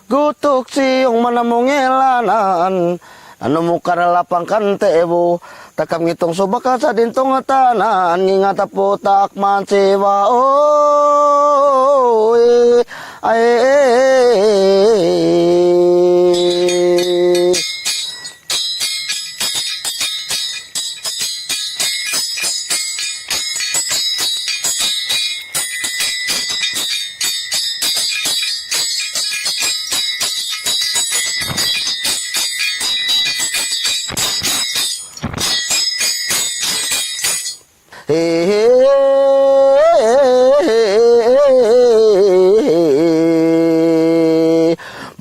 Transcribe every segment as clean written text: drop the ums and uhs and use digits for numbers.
Gutok siyong manamungelanan, ano mo karalapang kantebu, takam ngitong subaka sa dintong tanan, ngingata po takman siwa,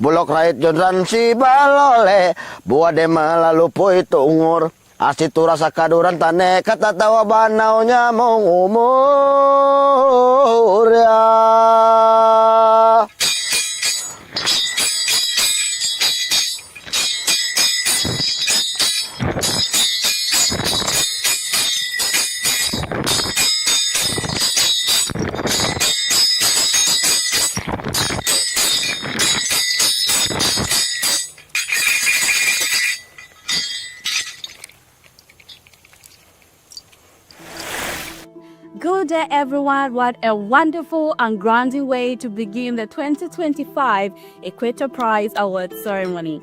Bulok rait jodran si balole, buah de malalu poy tungur. Asitura sakaduran tane kata tawa banaunya mengumur ya. Good day, everyone. What a wonderful and grounding way to begin the 2025 Equator Prize Award ceremony.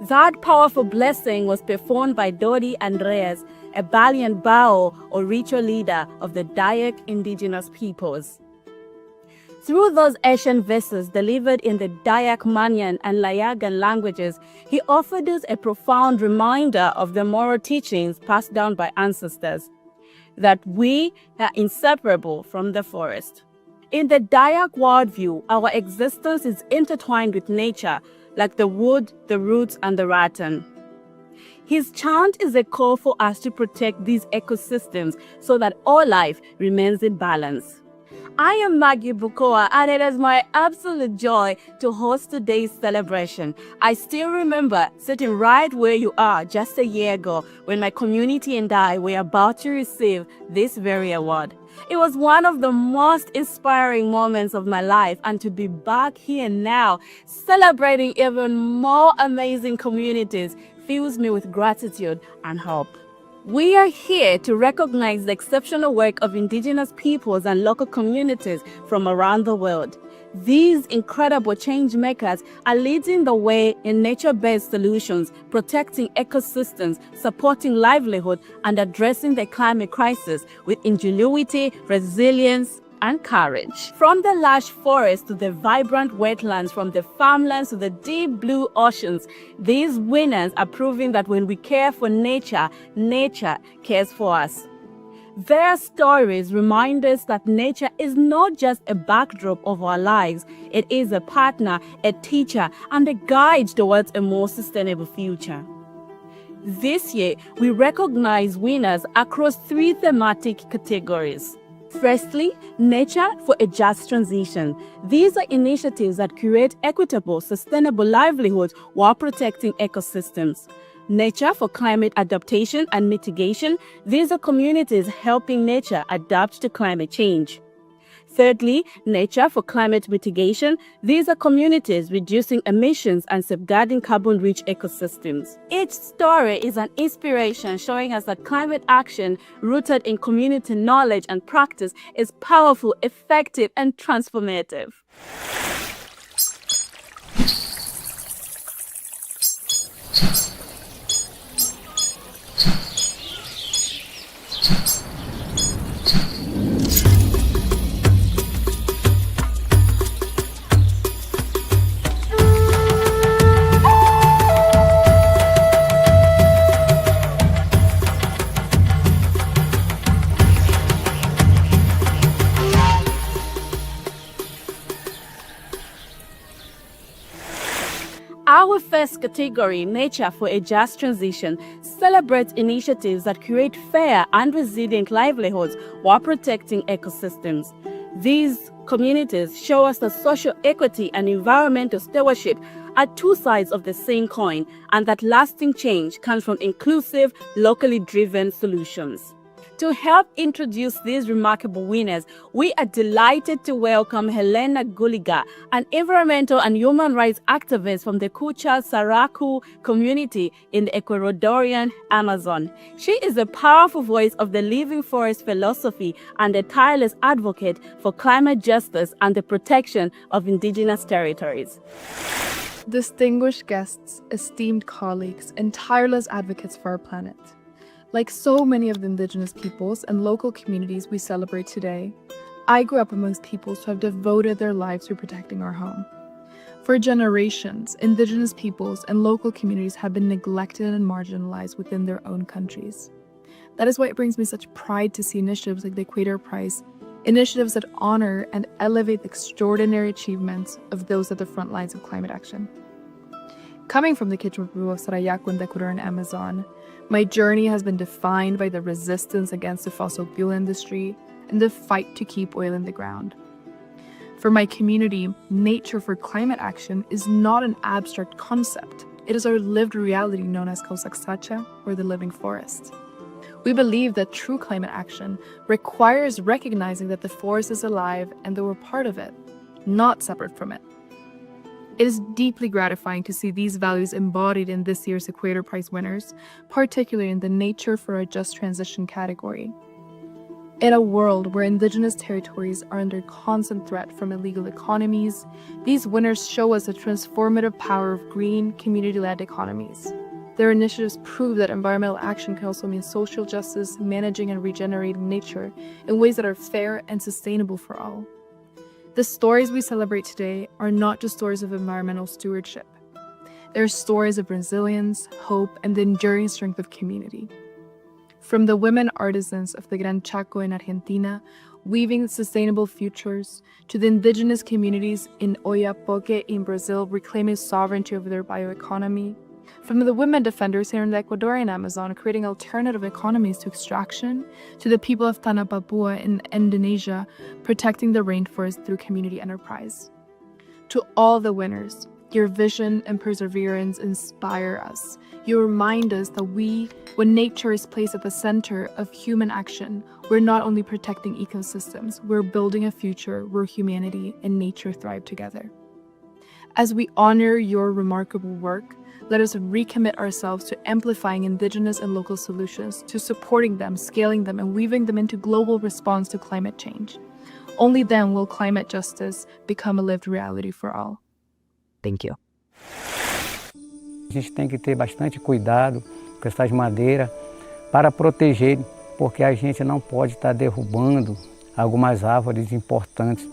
That powerful blessing was performed by Dodi Andreas, a Balian Bao or ritual leader of the Dayak indigenous peoples. Through those ancient verses delivered in the Dayak, Manyan, and Layagan languages, he offered us a profound reminder of the moral teachings passed down by ancestors, that we are inseparable from the forest. In the Dayak worldview, our existence is intertwined with nature, like the wood, the roots, and the rattan. His chant is a call for us to protect these ecosystems so that all life remains in balance. I am Maggie Bukoa, and it is my absolute joy to host today's celebration. I still remember sitting right where you are just a year ago when my community and I were about to receive this very award. It was one of the most inspiring moments of my life, and to be back here now, celebrating even more amazing communities, fills me with gratitude and hope. We are here to recognize the exceptional work of indigenous peoples and local communities from around the world. These incredible change makers are leading the way in nature-based solutions, protecting ecosystems, supporting livelihood, and addressing the climate crisis with ingenuity, resilience, and courage. From the lush forests to the vibrant wetlands, from the farmlands to the deep blue oceans, these winners are proving that when we care for nature, nature cares for us. Their stories remind us that nature is not just a backdrop of our lives, it is a partner, a teacher, and a guide towards a more sustainable future. This year, we recognize winners across 3 thematic categories. Firstly, nature for a just transition. These are initiatives that create equitable, sustainable livelihoods while protecting ecosystems. Nature for climate adaptation and mitigation. These are communities helping nature adapt to climate change. Thirdly, nature for climate mitigation. These are communities reducing emissions and safeguarding carbon-rich ecosystems. Each story is an inspiration showing us that climate action rooted in community knowledge and practice is powerful, effective, and transformative. Our first category, Nature for a Just Transition, celebrates initiatives that create fair and resilient livelihoods while protecting ecosystems. These communities show us that social equity and environmental stewardship are 2 sides of the same coin, and that lasting change comes from inclusive, locally driven solutions. To help introduce these remarkable winners, we are delighted to welcome Helena Guliga, an environmental and human rights activist from the Kucha Saraku community in the Ecuadorian Amazon. She is a powerful voice of the living forest philosophy and a tireless advocate for climate justice and the protection of indigenous territories. Distinguished guests, esteemed colleagues, and tireless advocates for our planet. Like so many of the indigenous peoples and local communities we celebrate today, I grew up amongst peoples who have devoted their lives to protecting our home. For generations, indigenous peoples and local communities have been neglected and marginalized within their own countries. That is why it brings me such pride to see initiatives like the Equator Prize, initiatives that honor and elevate the extraordinary achievements of those at the front lines of climate action. Coming from the Kichwapu of Sarayaku in the Ecuadorian Amazon, my journey has been defined by the resistance against the fossil fuel industry and the fight to keep oil in the ground. For my community, nature for climate action is not an abstract concept. It is our lived reality known as Kausaksacha, or the living forest. We believe that true climate action requires recognizing that the forest is alive and that we're part of it, not separate from it. It is deeply gratifying to see these values embodied in this year's Equator Prize winners, particularly in the Nature for a Just Transition category. In a world where indigenous territories are under constant threat from illegal economies, these winners show us the transformative power of green, community-led economies. Their initiatives prove that environmental action can also mean social justice, managing and regenerating nature in ways that are fair and sustainable for all. The stories we celebrate today are not just stories of environmental stewardship. They're stories of resilience, hope, and the enduring strength of community. From the women artisans of the Gran Chaco in Argentina, weaving sustainable futures, to the indigenous communities in Oiapoque in Brazil reclaiming sovereignty over their bioeconomy, from the women defenders here in the Ecuadorian Amazon creating alternative economies to extraction, to the people of Tanah Papua in Indonesia protecting the rainforest through community enterprise. To all the winners, your vision and perseverance inspire us. You remind us that when nature is placed at the center of human action, we're not only protecting ecosystems, we're building a future where humanity and nature thrive together. As we honor your remarkable work, let us recommit ourselves to amplifying indigenous and local solutions, to supporting them, scaling them, and weaving them into global response to climate change. Only then will climate justice become a lived reality for all. Thank you. A gente tem que ter bastante cuidado com essas madeiras para proteger, porque a gente não pode estar derrubando algumas árvores importantes.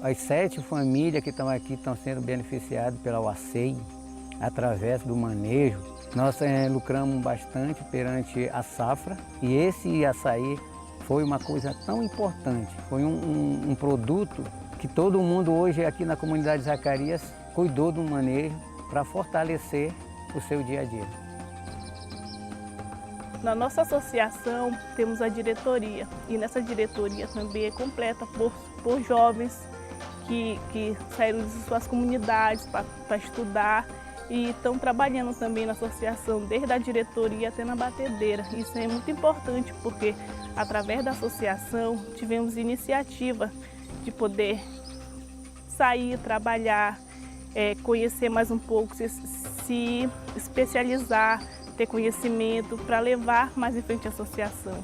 As 7 famílias que estão aqui estão sendo beneficiadas pela UACEI, através do manejo. Nós lucramos bastante perante a safra e esse açaí foi uma coisa tão importante. Foi um produto que todo mundo hoje aqui na comunidade de Zacarias cuidou do manejo para fortalecer o seu dia a dia. Na nossa associação temos a diretoria e nessa diretoria também é completa por jovens que saíram de suas comunidades para estudar e estão trabalhando também na associação, desde a diretoria até na batedeira. Isso é muito importante porque através da associação tivemos iniciativa de poder sair, trabalhar, conhecer mais um pouco, se especializar, ter conhecimento para levar mais em frente a associação.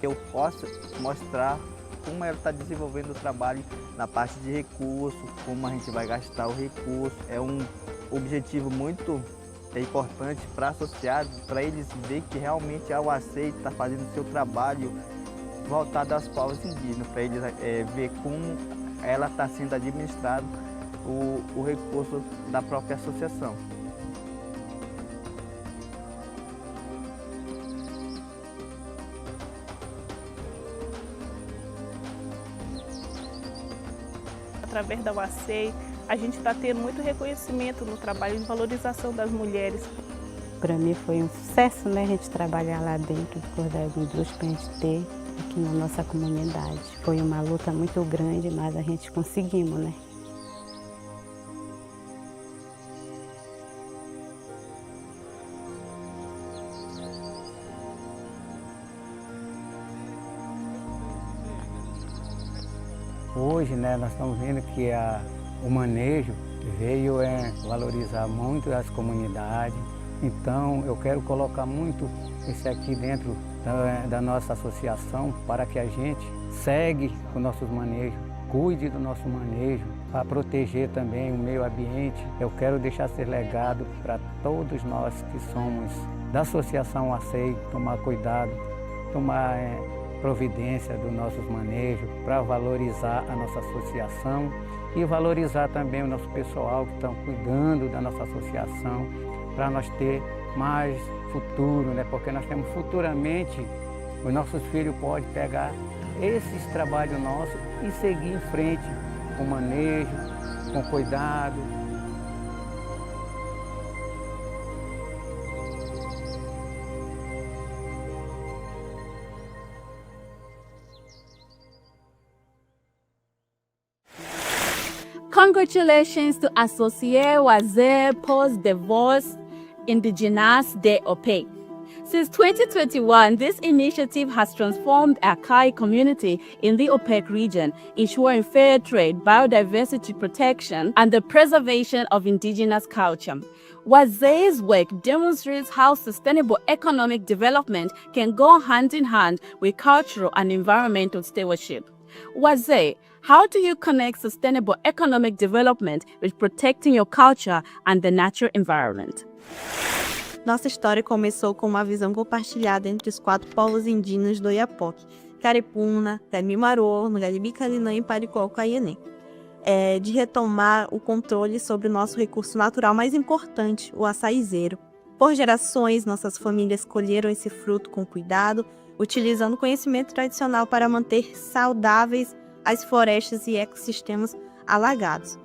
Eu posso mostrar como ela está desenvolvendo o trabalho na parte de recurso, como a gente vai gastar o recurso. É um objetivo muito importante para associados, para eles verem que realmente a UACEI está fazendo o seu trabalho voltado aos povos indígenas, para eles ver como ela está sendo administrado o recurso da própria associação. através da UACEI, a gente está tendo muito reconhecimento no trabalho de valorização das mulheres. Para mim foi um sucesso, né? A gente trabalhar lá dentro do Cordel do Indústria para a gente ter aqui na nossa comunidade. Foi uma luta muito grande, mas a gente conseguimos, né? Hoje, né, nós estamos vendo que o manejo veio valorizar muito as comunidades. Então, eu quero colocar muito isso aqui dentro da nossa associação para que a gente segue com nossos manejos, cuide do nosso manejo, para proteger também o meio ambiente. Eu quero deixar esse legado para todos nós que somos da Associação ACEI, tomar cuidado, tomar providência dos nossos manejos para valorizar a nossa associação e valorizar também o nosso pessoal que estão cuidando da nossa associação, para nós ter mais futuro, né? Porque nós temos futuramente, os nossos filhos podem pegar esses trabalhos nossos e seguir em frente com manejo, com cuidado. Congratulations to Associé Wazé Post-Divorce Indigenous de OPE. Since 2021, this initiative has transformed our Kai community in the OPEC region, ensuring fair trade, biodiversity protection, and the preservation of indigenous culture. Wazé's work demonstrates how sustainable economic development can go hand in hand with cultural and environmental stewardship. Wazé, how do you connect sustainable economic development with protecting your culture and the natural environment? Nossa história começou com uma visão compartilhada entre os 4 povos indígenas do Oiapoque, Caripuna, Tamimarô, Ngalibi-Calinã e Paricó-Caienê, de retomar o controle sobre o nosso recurso natural mais importante, o açaizeiro. Por gerações, nossas famílias colheram esse fruto com cuidado, utilizando o conhecimento tradicional para manter saudáveis as florestas e ecossistemas alagados.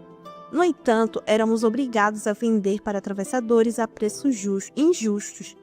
No entanto, éramos obrigados a vender para atravessadores a preços injustos,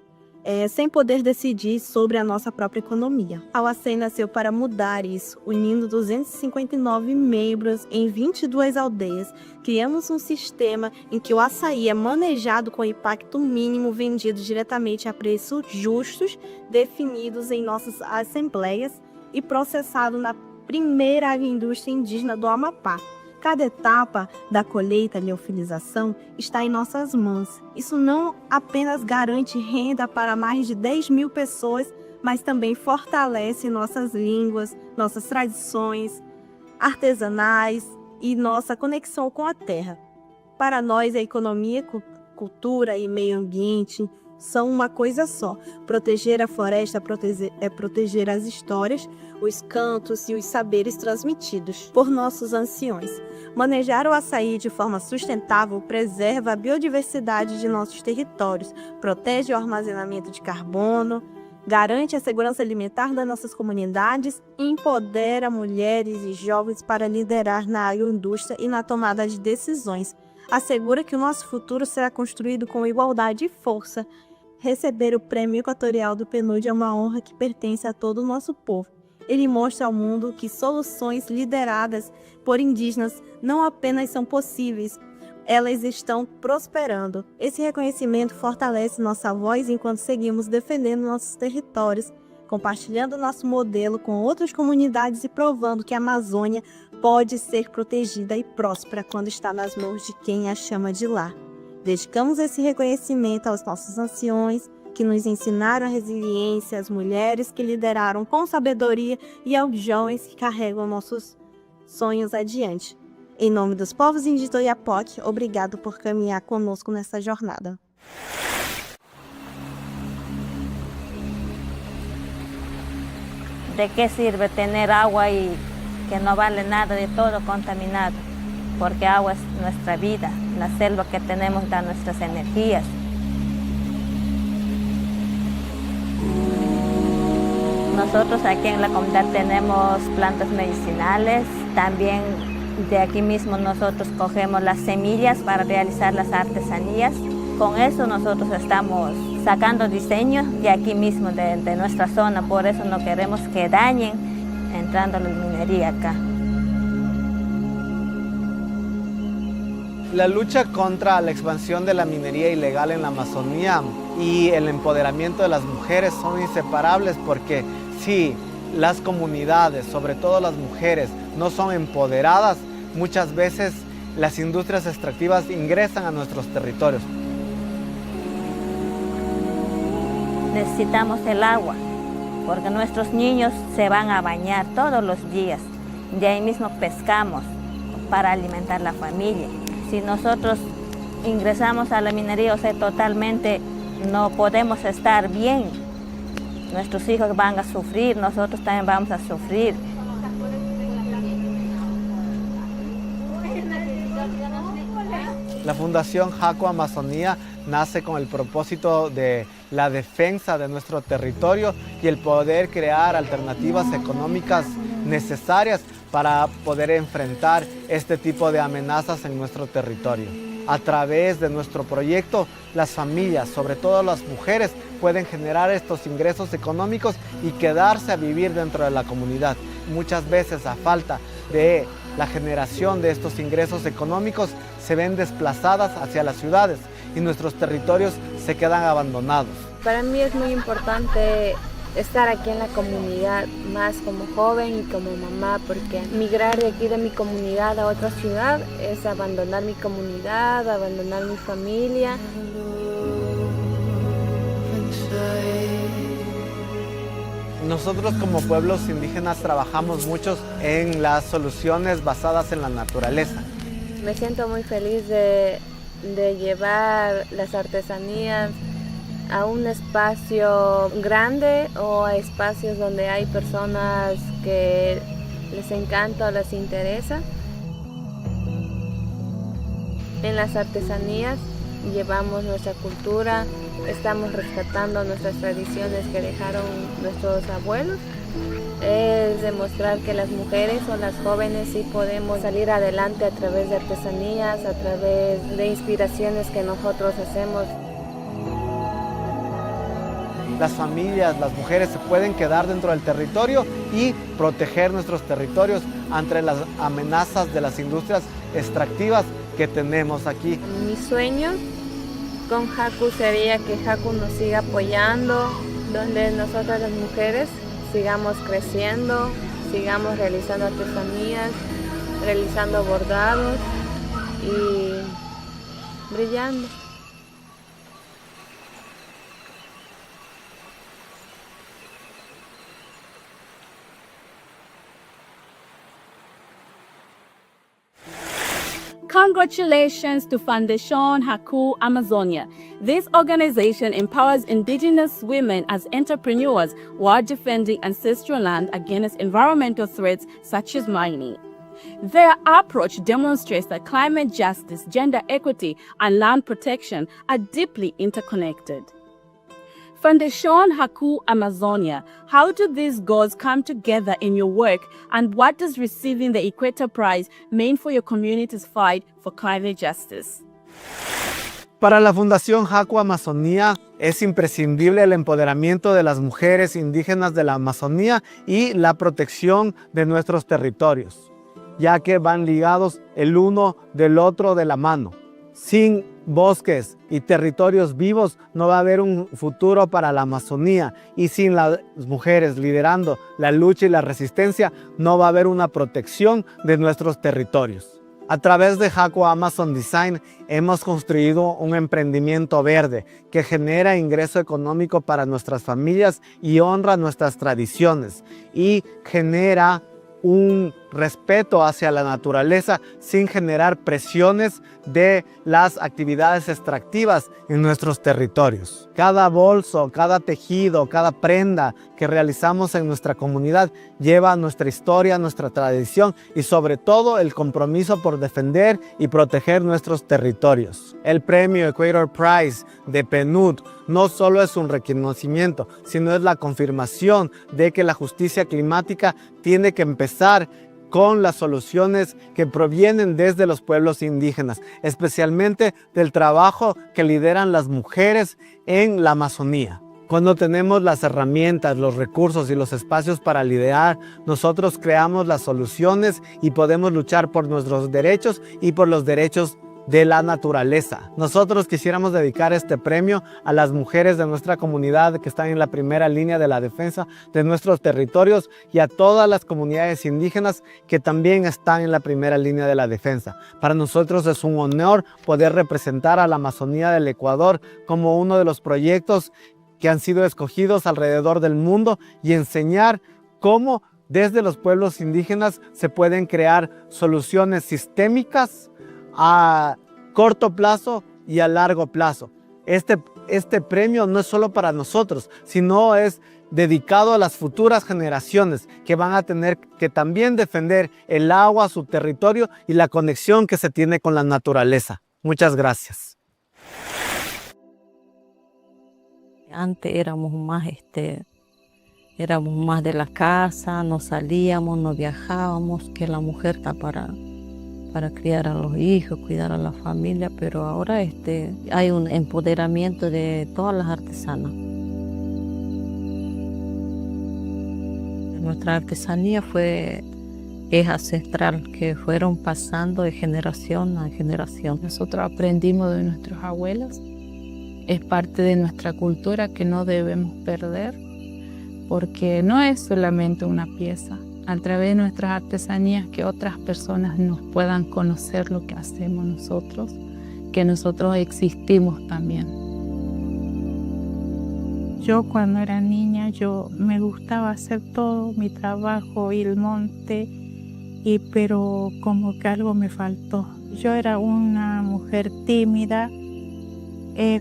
sem poder decidir sobre a nossa própria economia. A UACEI nasceu para mudar isso, unindo 259 membros em 22 aldeias. Criamos um sistema em que o açaí é manejado com impacto mínimo, vendido diretamente a preços justos, definidos em nossas assembleias e processado na primeira agroindústria indígena do Amapá. Cada etapa da colheita e liofilização está em nossas mãos. Isso não apenas garante renda para mais de 10 mil pessoas, mas também fortalece nossas línguas, nossas tradições artesanais e nossa conexão com a terra. Para nós, a economia, cultura e meio ambiente são uma coisa só. Proteger a floresta é proteger as histórias, os cantos e os saberes transmitidos por nossos anciões. Manejar o açaí de forma sustentável preserva a biodiversidade de nossos territórios, protege o armazenamento de carbono, garante a segurança alimentar das nossas comunidades e empodera mulheres e jovens para liderar na agroindústria e na tomada de decisões. Assegura que o nosso futuro será construído com igualdade e força. Receber o Prêmio Equatorial do PNUD é uma honra que pertence a todo o nosso povo. Ele mostra ao mundo que soluções lideradas por indígenas não apenas são possíveis, elas estão prosperando. Esse reconhecimento fortalece nossa voz enquanto seguimos defendendo nossos territórios, compartilhando nosso modelo com outras comunidades e provando que a Amazônia pode ser protegida e próspera quando está nas mãos de quem a chama de lar. Dedicamos esse reconhecimento aos nossos anciões, que nos ensinaram a resiliência, às mulheres que lideraram com sabedoria e aos jovens que carregam nossos sonhos adiante. Em nome dos povos indígenas do Oiapoque, obrigado por caminhar conosco nessa jornada. ¿De qué sirve tener agua y que no vale nada, de todo contaminado? Porque agua es nuestra vida, la selva que tenemos da nuestras energías. Nosotros aquí en la comunidad tenemos plantas medicinales, también De aquí mismo nosotros cogemos las semillas para realizar las artesanías. Con eso nosotros estamos sacando diseños de aquí mismo, de nuestra zona. Por eso no queremos que dañen entrando la minería acá. La lucha contra la expansión de la minería ilegal en la Amazonía y el empoderamiento de las mujeres son inseparables, porque si las comunidades, sobre todo las mujeres, no son empoderadas, muchas veces las industrias extractivas ingresan a nuestros territorios. Necesitamos el agua, porque nuestros niños se van a bañar todos los días. De ahí mismo pescamos para alimentar la familia. Si nosotros ingresamos a la minería, o sea, totalmente no podemos estar bien. Nuestros hijos van a sufrir, nosotros también vamos a sufrir. La Fundación Jaco Amazonía nace con el propósito de la defensa de nuestro territorio y el poder crear alternativas económicas necesarias para poder enfrentar este tipo de amenazas en nuestro territorio. A través de nuestro proyecto, las familias, sobre todo las mujeres, pueden generar estos ingresos económicos y quedarse a vivir dentro de la comunidad. Muchas veces, a falta de la generación de estos ingresos económicos, se ven desplazadas hacia las ciudades y nuestros territorios se quedan abandonados. Para mí es muy importante estar aquí en la comunidad, más como joven y como mamá, porque migrar de aquí de mi comunidad a otra ciudad es abandonar mi comunidad, abandonar mi familia. Nosotros como pueblos indígenas trabajamos mucho en las soluciones basadas en la naturaleza. Me siento muy feliz de llevar las artesanías a un espacio grande o a espacios donde hay personas que les encanta o les interesa. En las artesanías llevamos nuestra cultura, estamos rescatando nuestras tradiciones que dejaron nuestros abuelos. Es demostrar que las mujeres o las jóvenes sí podemos salir adelante a través de artesanías, a través de inspiraciones que nosotros hacemos. Las familias, las mujeres se pueden quedar dentro del territorio y proteger nuestros territorios ante las amenazas de las industrias extractivas que tenemos aquí. Mi sueño con Jaco sería que Jaco nos siga apoyando, donde nosotras las mujeres sigamos creciendo, sigamos realizando artesanías, realizando bordados y brillando. Congratulations to Fundación Jaco Amazonia. This organization empowers indigenous women as entrepreneurs while defending ancestral land against environmental threats such as mining. Their approach demonstrates that climate justice, gender equity, and land protection are deeply interconnected. Fundación Jaco Amazonia, how do these goals come together in your work, and what does receiving the Equator Prize mean for your community's fight for climate justice? Para la Fundación Jaco Amazonía es imprescindible el empoderamiento de las mujeres indígenas de la Amazonía y la protección de nuestros territorios, ya que van ligados el uno del otro de la mano. Sin bosques y territorios vivos no va a haber un futuro para la Amazonía, y sin las mujeres liderando la lucha y la resistencia no va a haber una protección de nuestros territorios. A través de Jaco Amazon Design hemos construido un emprendimiento verde que genera ingreso económico para nuestras familias y honra nuestras tradiciones, y genera un respeto hacia la naturaleza sin generar presiones de las actividades extractivas en nuestros territorios. Cada bolso, cada tejido, cada prenda que realizamos en nuestra comunidad lleva nuestra historia, nuestra tradición y sobre todo el compromiso por defender y proteger nuestros territorios. El premio Equator Prize de PNUD no solo es un reconocimiento, sino es la confirmación de que la justicia climática tiene que empezar con las soluciones que provienen desde los pueblos indígenas, especialmente del trabajo que lideran las mujeres en la Amazonía. Cuando tenemos las herramientas, los recursos y los espacios para liderar, nosotros creamos las soluciones y podemos luchar por nuestros derechos y por los derechos de la naturaleza. Nosotros quisiéramos dedicar este premio a las mujeres de nuestra comunidad que están en la primera línea de la defensa de nuestros territorios y a todas las comunidades indígenas que también están en la primera línea de la defensa. Para nosotros es un honor poder representar a la Amazonía del Ecuador como uno de los proyectos que han sido escogidos alrededor del mundo y enseñar cómo desde los pueblos indígenas se pueden crear soluciones sistémicas a corto plazo y a largo plazo. Este premio no es solo para nosotros, sino es dedicado a las futuras generaciones que van a tener que también defender el agua, su territorio y la conexión que se tiene con la naturaleza. Muchas gracias. Antes éramos más de la casa, no salíamos, no viajábamos, que la mujer está para criar a los hijos, cuidar a la familia, pero ahora hay un empoderamiento de todas las artesanas. Nuestra artesanía es ancestral, que fueron pasando de generación a generación. Nosotros aprendimos de nuestros abuelos, es parte de nuestra cultura que no debemos perder, porque no es solamente una pieza. A través de nuestras artesanías, que otras personas nos puedan conocer lo que hacemos nosotros, que nosotros existimos también. Yo cuando era niña, me gustaba hacer todo mi trabajo, ir al monte, pero como que algo me faltó. Yo era una mujer tímida,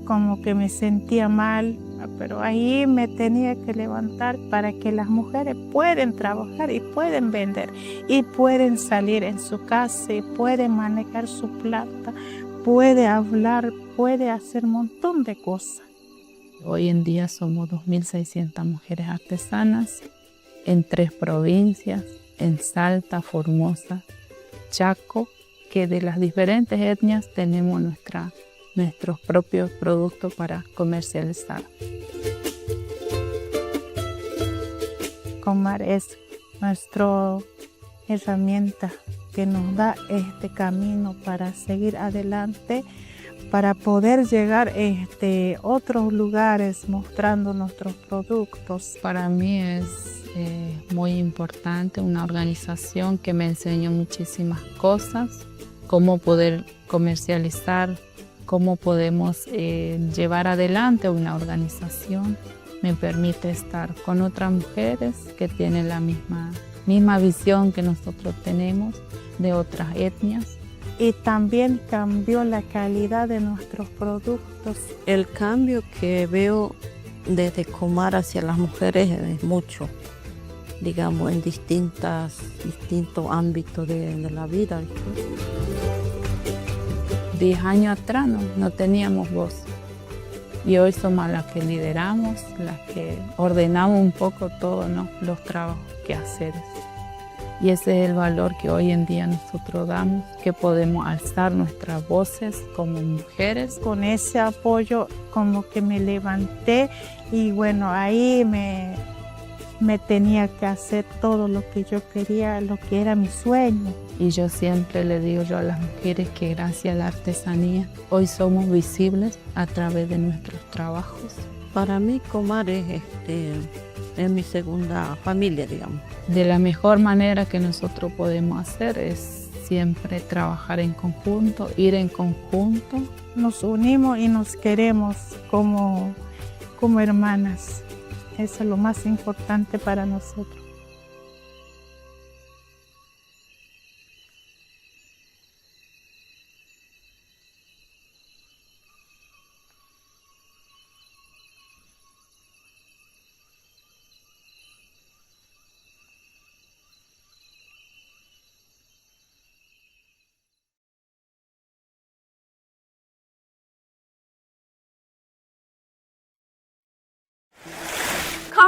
como que me sentía mal, pero ahí me tenía que levantar para que las mujeres pueden trabajar y pueden vender y pueden salir en su casa y pueden manejar su plata, puede hablar, puede hacer un montón de cosas. Hoy en día somos 2.600 mujeres artesanas en 3 provincias, en Salta, Formosa, Chaco, que de las diferentes etnias tenemos nuestros propios productos para comercializar. Comar es nuestra herramienta que nos da este camino para seguir adelante, para poder llegar a otros lugares mostrando nuestros productos. Para mí es muy importante una organización que me enseñó muchísimas cosas, cómo poder comercializar, cómo podemos llevar adelante una organización. Me permite estar con otras mujeres que tienen la misma visión que nosotros tenemos de otras etnias. Y también cambió la calidad de nuestros productos. El cambio que veo desde Comar hacia las mujeres es mucho, digamos, en distintos ámbitos de la vida. 10 años atrás no teníamos voz. Y hoy somos las que lideramos, las que ordenamos un poco todos los trabajos que hacer. Y ese es el valor que hoy en día nosotros damos, que podemos alzar nuestras voces como mujeres. Con ese apoyo como que me levanté y bueno, ahí me tenía que hacer todo lo que yo quería, lo que era mi sueño. Y yo siempre le digo a las mujeres que gracias a la artesanía hoy somos visibles a través de nuestros trabajos. Para mí Comar es mi segunda familia, digamos. De la mejor manera que nosotros podemos hacer es siempre trabajar en conjunto, ir en conjunto. Nos unimos y nos queremos como hermanas. Eso es lo más importante para nosotros.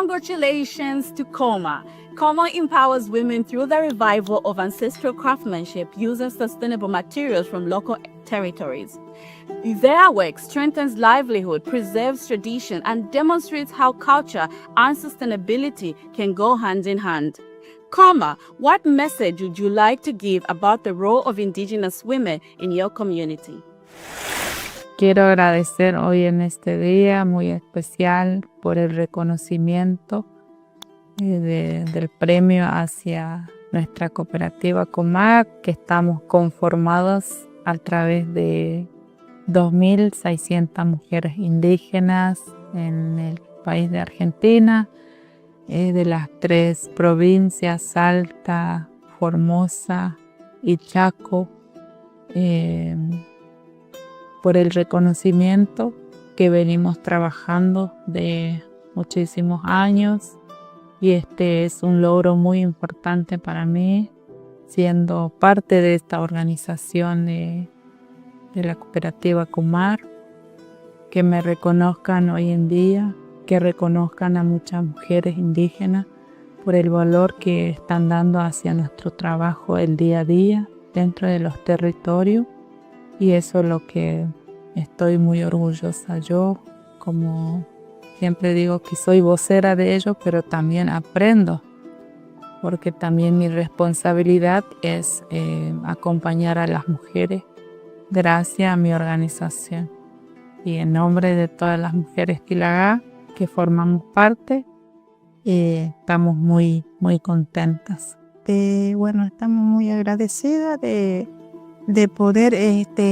Congratulations to Coma. Coma empowers women through the revival of ancestral craftsmanship using sustainable materials from local territories. Their work strengthens livelihood, preserves tradition, and demonstrates how culture and sustainability can go hand in hand. Coma, what message would you like to give about the role of indigenous women in your community? Quiero agradecer hoy en este día muy especial por el reconocimiento del premio hacia nuestra cooperativa Comac, que estamos conformados a través de 2.600 mujeres indígenas en el país de Argentina, de las 3 provincias, Salta, Formosa y Chaco, por el reconocimiento que venimos trabajando de muchísimos años, y este es un logro muy importante para mí, siendo parte de esta organización de la cooperativa Comar, que me reconozcan hoy en día, que reconozcan a muchas mujeres indígenas por el valor que están dando hacia nuestro trabajo el día a día dentro de los territorios. Y eso es lo que estoy muy orgullosa yo, como siempre digo que soy vocera de ellos, pero también aprendo, porque también mi responsabilidad es acompañar a las mujeres gracias a mi organización. Y en nombre de todas las mujeres Tilagá que formamos parte, estamos muy, muy contentas. Bueno, estamos muy agradecidas de poder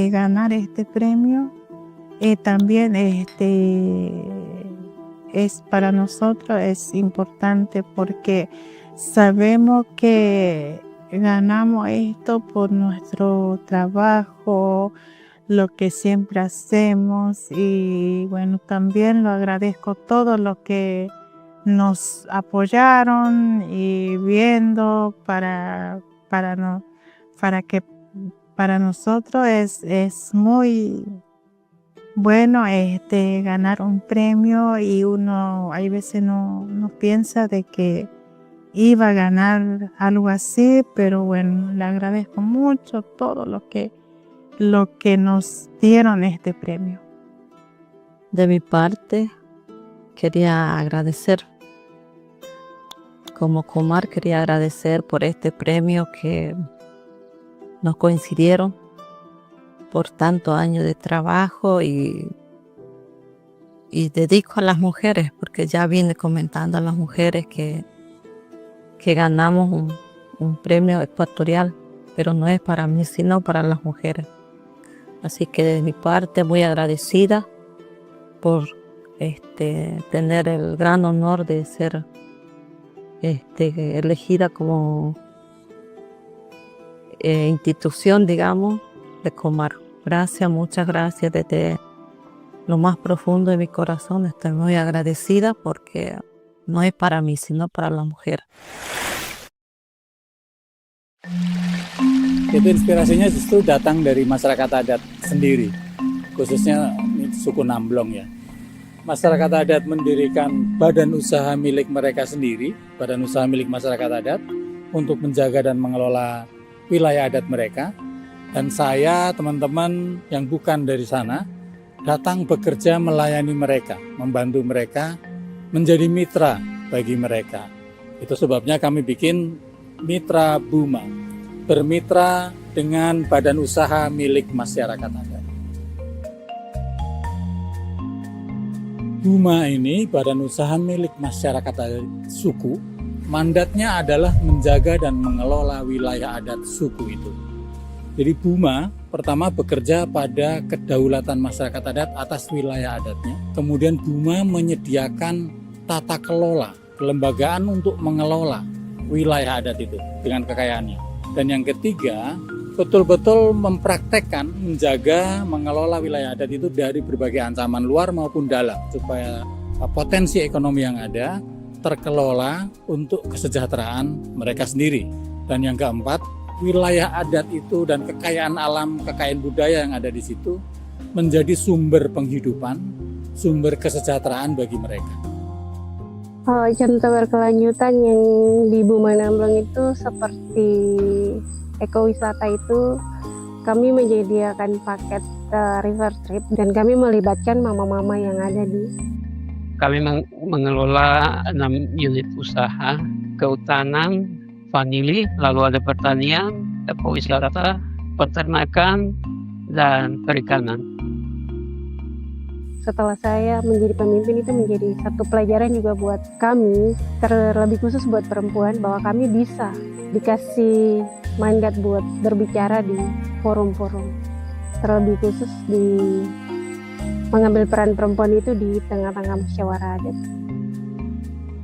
ganar este premio. También es para nosotros es importante porque sabemos que ganamos esto por nuestro trabajo, lo que siempre hacemos, y bueno, también lo agradezco a todos los que nos apoyaron y viendo para que para nosotros es muy bueno ganar un premio, y uno hay veces no piensa de que iba a ganar algo así, pero bueno, le agradezco mucho todo lo que nos dieron este premio. De mi parte, quería agradecer, como Comar quería agradecer por este premio que nos coincidieron por tantos años de trabajo y dedico a las mujeres, porque ya vine comentando a las mujeres que ganamos un premio ecuatorial, pero no es para mí, sino para las mujeres. Así que de mi parte muy agradecida por tener el gran honor de ser elegida como institución, digamos, de Comar. Gracias, muchas gracias. Desde lo más profundo de mi corazón estoy muy agradecida, porque no es para mí, sino para la mujer. Itu inspirasinya justru datang dari masyarakat adat sendiri, khususnya suku Namblong ya. Masyarakat adat mendirikan badan usaha milik mereka sendiri, badan usaha milik masyarakat adat, untuk menjaga dan mengelola wilayah adat mereka. Dan saya, teman-teman yang bukan dari sana, datang bekerja melayani mereka, membantu mereka, menjadi mitra bagi mereka. Itu sebabnya kami bikin Mitra Buma, bermitra dengan badan usaha milik masyarakat adat. Buma ini badan usaha milik masyarakat adat suku, mandatnya adalah menjaga dan mengelola wilayah adat suku itu. Jadi Buma pertama bekerja pada kedaulatan masyarakat adat atas wilayah adatnya. Kemudian Buma menyediakan tata kelola, kelembagaan untuk mengelola wilayah adat itu dengan kekayaannya. Dan yang ketiga, betul-betul mempraktekkan, menjaga, mengelola wilayah adat itu dari berbagai ancaman luar maupun dalam, supaya potensi ekonomi yang ada terkelola untuk kesejahteraan mereka sendiri. Dan yang keempat, wilayah adat itu dan kekayaan alam, kekayaan budaya yang ada di situ menjadi sumber penghidupan, sumber kesejahteraan bagi mereka. Contoh berkelanjutan yang di Buma Namblong itu seperti ekowisata itu kami menyediakan paket river trip dan kami melibatkan mama-mama yang ada di. Kami mengelola 6 unit usaha, kehutanan, vanili, lalu ada pertanian, ekowisata, peternakan, dan perikanan. Setelah saya menjadi pemimpin itu menjadi satu pelajaran juga buat kami, terlebih khusus buat perempuan, bahwa kami bisa dikasih mandat buat berbicara di forum-forum. Terlebih khusus di mengambil peran perempuan itu di tengah-tengah musyawarah adat.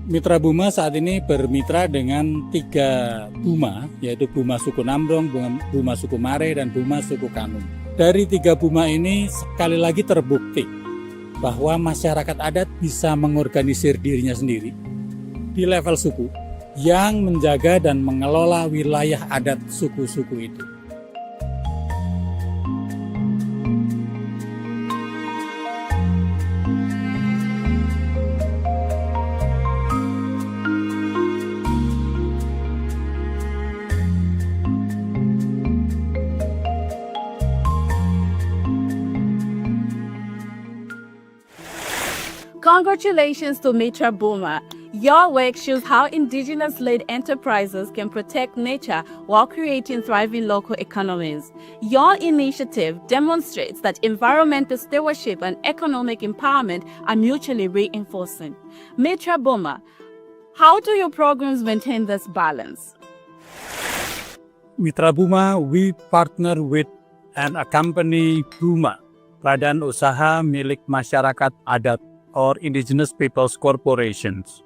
Mitra Buma saat ini bermitra dengan 3 Buma, yaitu Buma suku Nambrong, Buma suku Mare, dan Buma suku Kanum. Dari 3 Buma ini sekali lagi terbukti bahwa masyarakat adat bisa mengorganisir dirinya sendiri di level suku yang menjaga dan mengelola wilayah adat suku-suku itu. Congratulations to Mitra Buma. Your work shows how indigenous-led enterprises can protect nature while creating thriving local economies. Your initiative demonstrates that environmental stewardship and economic empowerment are mutually reinforcing. Mitra Buma, how do your programs maintain this balance? Mitra Buma, we partner with and accompany Buma, badan usaha milik masyarakat adat or indigenous peoples corporations.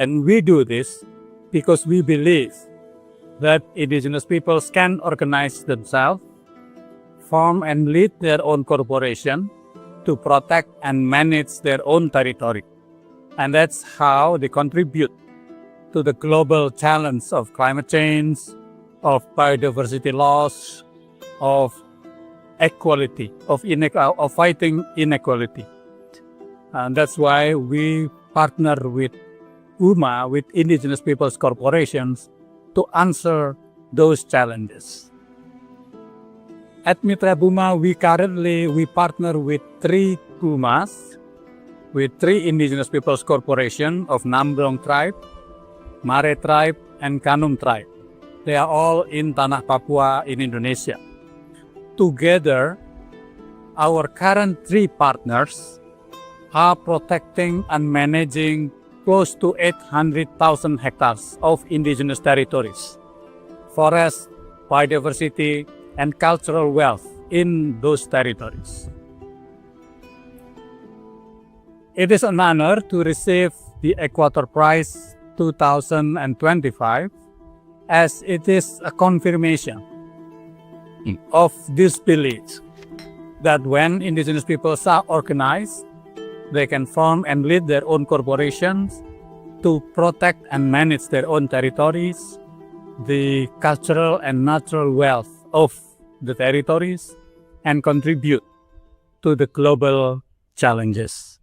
And we do this because we believe that indigenous peoples can organize themselves, form and lead their own corporation to protect and manage their own territory. And that's how they contribute to the global challenge of climate change, of biodiversity loss, of equality, of fighting inequality. And that's why we partner with UMA, with Indigenous Peoples Corporations, to answer those challenges. At Mitra Buma, we partner with 3 UMAs, with 3 Indigenous Peoples Corporation of Nambrong Tribe, Mare Tribe, and Kanum Tribe. They are all in Tanah Papua in Indonesia. Together, our current 3 partners are protecting and managing close to 800,000 hectares of indigenous territories, forest, biodiversity, and cultural wealth in those territories. It is an honor to receive the Equator Prize 2025, as it is a confirmation of this belief that when indigenous peoples are organized, they can form and lead their own corporations to protect and manage their own territories, the cultural and natural wealth of the territories, and contribute to the global challenges.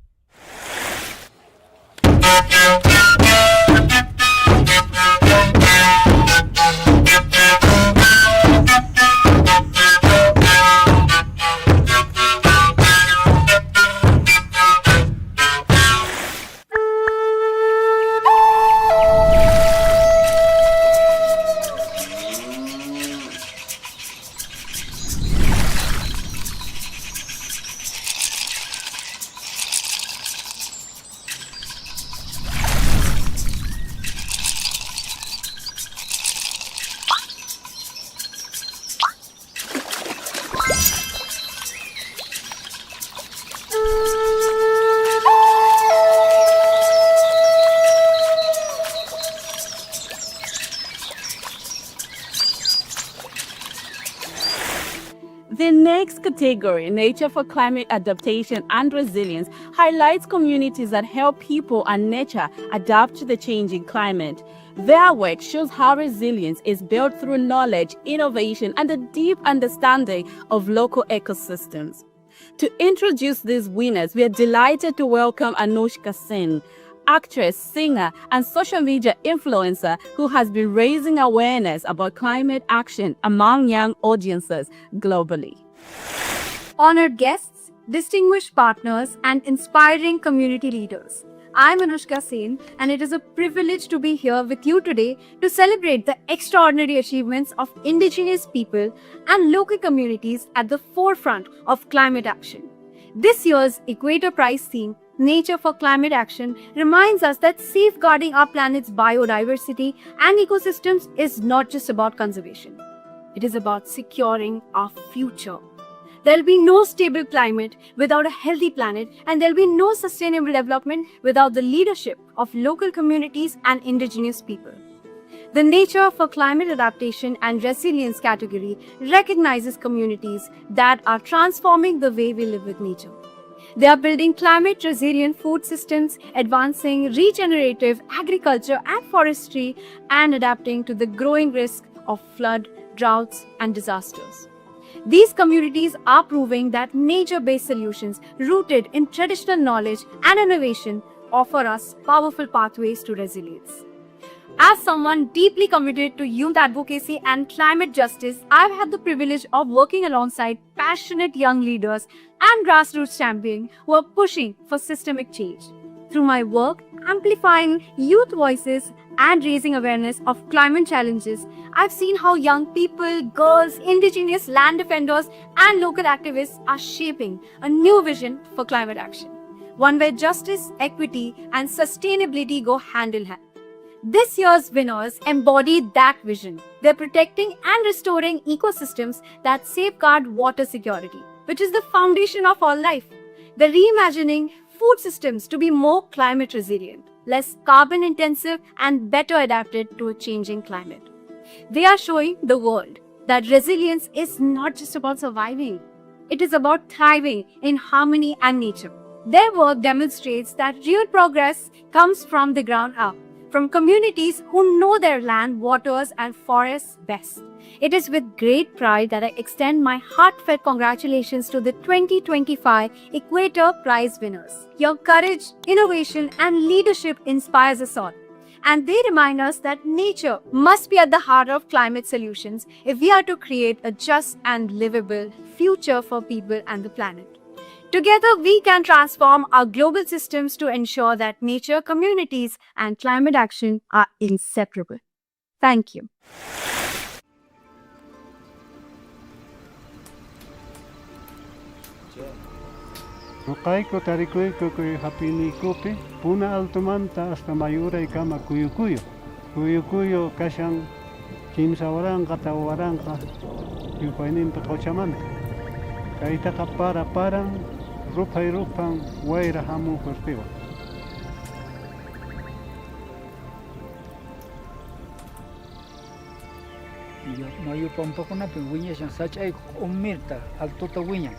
The next category, Nature for Climate Adaptation and Resilience, highlights communities that help people and nature adapt to the changing climate. Their work shows how resilience is built through knowledge, innovation, and a deep understanding of local ecosystems. To introduce these winners, we are delighted to welcome Anushka Sen. actress, singer, and social media influencer who has been raising awareness about climate action among young audiences globally. Honored guests, distinguished partners, and inspiring community leaders. I'm Anushka Sen, and it is a privilege to be here with you today to celebrate the extraordinary achievements of indigenous people and local communities at the forefront of climate action. This year's Equator Prize theme, Nature for Climate Action, reminds us that safeguarding our planet's biodiversity and ecosystems is not just about conservation. It is about securing our future. There will be no stable climate without a healthy planet, and there will be no sustainable development without the leadership of local communities and indigenous people. The Nature for Climate Adaptation and Resilience category recognizes communities that are transforming the way we live with nature. They are building climate-resilient food systems, advancing regenerative agriculture and forestry, and adapting to the growing risk of flood, droughts, and disasters. These communities are proving that nature-based solutions rooted in traditional knowledge and innovation offer us powerful pathways to resilience. As someone deeply committed to youth advocacy and climate justice, I've had the privilege of working alongside passionate young leaders and grassroots champions who are pushing for systemic change. Through my work, amplifying youth voices and raising awareness of climate challenges, I've seen how young people, girls, indigenous land defenders, and local activists are shaping a new vision for climate action. One where justice, equity, and sustainability go hand in hand. This year's winners embody that vision. They're protecting and restoring ecosystems that safeguard water security, which is the foundation of all life. They're reimagining food systems to be more climate resilient, less carbon intensive, and better adapted to a changing climate. They are showing the world that resilience is not just about surviving, it is about thriving in harmony and nature. Their work demonstrates that real progress comes from the ground up, from communities who know their land, waters, and forests best. It is with great pride that I extend my heartfelt congratulations to the 2025 Equator Prize winners. Your courage, innovation, and leadership inspires us all. And they remind us that nature must be at the heart of climate solutions if we are to create a just and livable future for people and the planet. Together, we can transform our global systems to ensure that nature, communities, and climate action are inseparable. Thank you. Nokaiko tarikuiko kui hapini kupi, puna altumanta hasta mayura y kama kuyukuyo. Kuyukuyo kashan kimsa waranka ta waranka yupainin pakochamanta. Kaitaka para rupai rupan waira hamu pertiwa. Mayu pampakuna pinguinya yang sacha ay umirta altuta winya.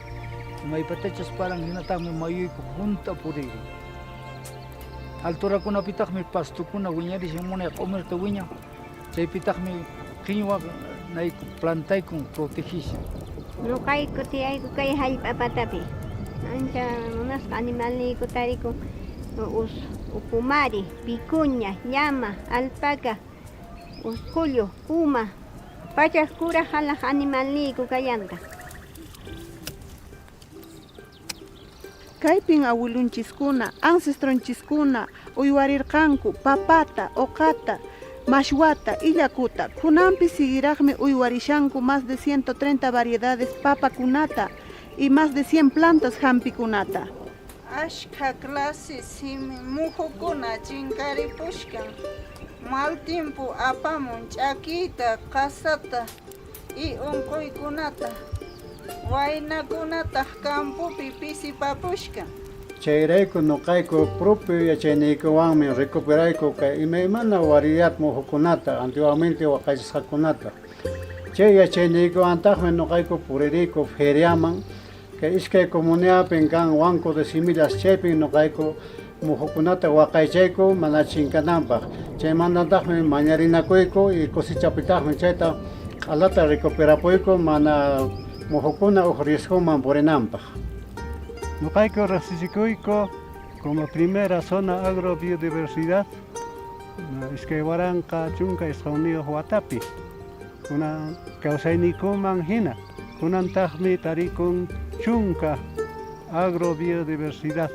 May patechas parang hinatang may mayu ko junta puriri. Altura kuna pitak may pasto kuna winya di siyang muna umirta winya. Say pitak may kinywa na plantay kong protegisi. Lukay ko tiyay ko kay halip apatapi. Ancha unas animal ni ko tari ko upumari, picuña, llama, alpaca, usculio, puma. Pachas kura halah animal ni ko kayanta. Kaypin awilunchiskuna, ancestronchiskuna, uywarirqanku, papata, okata, mashwata, illakuta. Kunampi seguiraqmi uywarishanku más de 130 variedades papakunata y más de 100 plantas hampikunata. Ashka clases muhukuna chinkaripushkan. Mal tiempo apamun chakita, kasata y unquykunata. Waynakunata campupi pisipapushka. Chayrayku noqayku propio yachayninkuwanmi recuperayku kay imaymana variedad muhukunata, antiguamente waqaychasqakunata. Chay yachayniykuwantaqmi noqayku puririyku feriaman, kay iskay comunidadpin kan Banco de Semillas chaypin noqayku muhukunata waqaychayku mana chinkananpaq. Chaymantaqmi mañarinakuyku y cosechapitaqmi chayta alata recuperapuyku mana muhukuna riesgoman purinanpaq. Noqayku riqsisikuykku como primera zona agrobiodiversidad, es que Waranka Chunka es unido Huatapi, una causainikum manjina, kunantagmi tarikun Chunka agrobiodiversidad,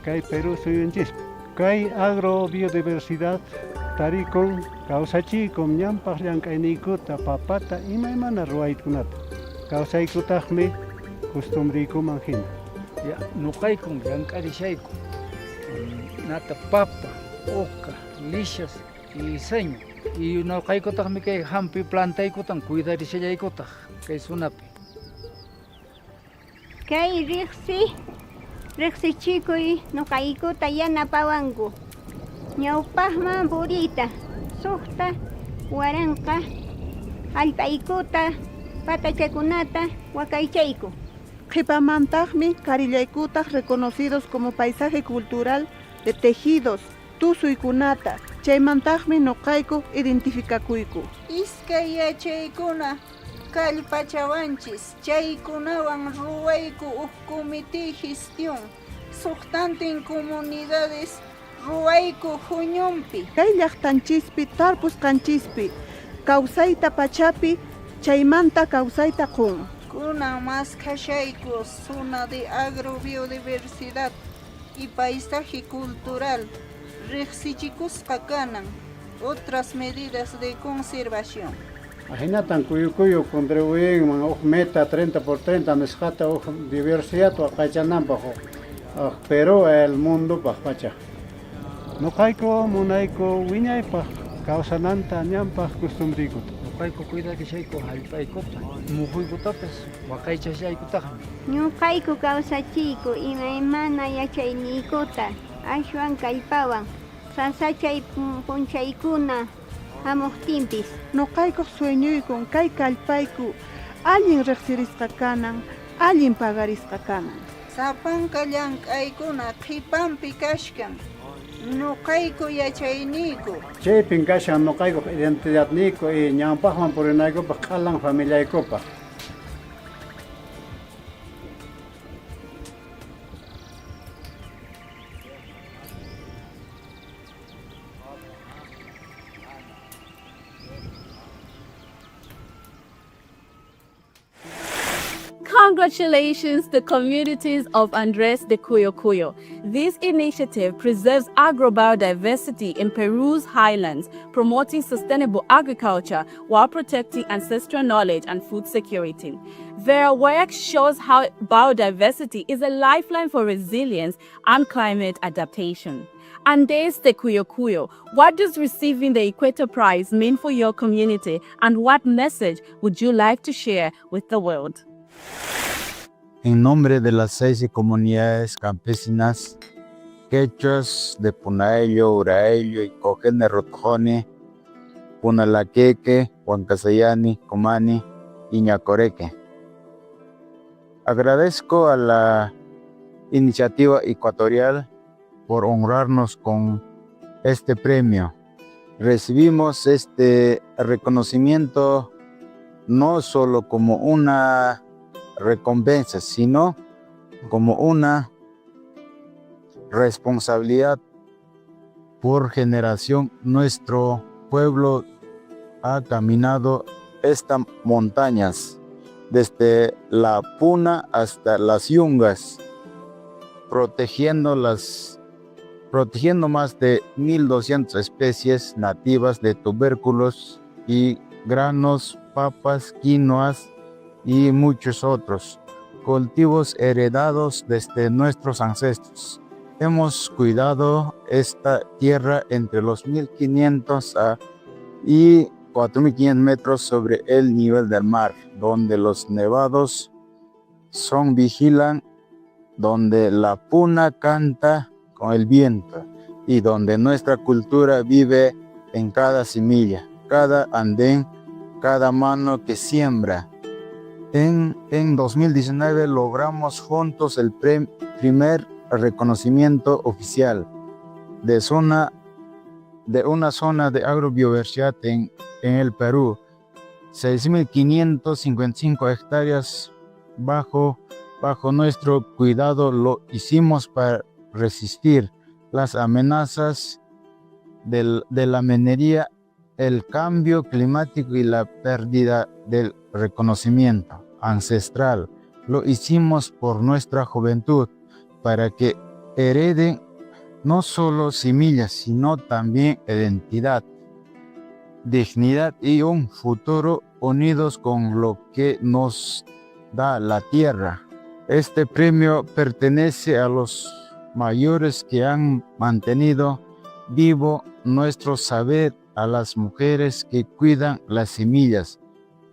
Kai Perú suyunchispa. Kai agrobiodiversidad tarikun kausachikum ñampaq llank'ayniykuta papata imaymana ruwaykunata kawsaykutaqmi costumbriykuman hina. Ya nuqaykum llank'arishayku nata papa, oca, lishas y seño. Y nuqaykutaqmi kay hampi plantaykutan cuidarishallaykutaq kay sunapi. Kay riqsichikuy nuqaykuta yanapawanku. Ñawpaqman puriyta, suqta, waranqa, allpaykuta, patachakunata wakaychayku. Qhipamantaqmi karillaykutaq reconocidos como paisaje cultural de tejidos, tusuykunata, chaymantaqmi nuqayku identifikakuyku. Iskay yachaykuna kallpachawanchis, chaykunawan ruwayku comité gestión, suqtantin comunidades ruwayku huñunpi. Kay llaqtanchispi tarpusqanchispi kawsayta pachapi chaymanta kawsayta qun. Kunan más kashayku zona de agrobiodiversidad y paisaje cultural riqsichikusqa kanan otras medidas de conservación. Imagínatan kuyukuyu contribuyen uj meta 30x30 nisqata uj diversidad waqaychananpaq Perú el mundo pacha. Nuqayku munayku wiñaypaq kawsananta ñanpaq costumbriykuta. Nuqayku cuidarishayku hallp'aykuta, muhuykutapis waqaychashaykutaqmi. Ñuqayku kawsachiyku imaymana yachayniykuta ashwan kallpawan sasachay punchaykuna hamuqtinpis. Nuqayku sueñuykun kay kallpayku allin riqsirisqa kanan, allin pagarisqa kanan. Sapanka llank'aykuna qhipanpi kashkan. Nuqayku yachayniyku. Chaypin kashan nuqayku identidadniyku y ñanpaqman purinaykupaq qhalan familiaykupaq. Congratulations to communities of Andres de Cuyo Cuyo. This initiative preserves agrobiodiversity in Peru's highlands, promoting sustainable agriculture while protecting ancestral knowledge and food security. Their work shows how biodiversity is a lifeline for resilience and climate adaptation. Andres de Cuyo Cuyo, what does receiving the Equator Prize mean for your community, and what message would you like to share with the world? En nombre de las 6 comunidades campesinas quechuas de Punaello, Uraello y Cojene Rotjone, Punalaqueque, Huancasayani, Comani y Ñacoreque. Agradezco a la iniciativa ecuatorial por honrarnos con este premio. Recibimos este reconocimiento no solo como una recompensa, sino como una responsabilidad por generación. Nuestro pueblo ha caminado estas montañas desde la Puna hasta las Yungas, protegiendo más de 1,200 especies nativas de tubérculos y granos, papas, quinoas y muchos otros cultivos heredados desde nuestros ancestros. Hemos cuidado esta tierra entre los 1,500 y 4,500 metros sobre el nivel del mar, donde los nevados vigilan, donde la puna canta con el viento y donde nuestra cultura vive en cada semilla, cada andén, cada mano que siembra. En 2019 logramos juntos el primer reconocimiento oficial de una zona de agrobiodiversidad en el Perú. 6,555 hectáreas bajo nuestro cuidado lo hicimos resistir las amenazas de la minería, el cambio climático y la pérdida del reconocimiento ancestral. Lo hicimos por nuestra juventud, para que hereden no solo semillas, sino también identidad, dignidad y un futuro unidos con lo que nos da la tierra. Este premio pertenece a los mayores que han mantenido vivo nuestro saber, a las mujeres que cuidan las semillas,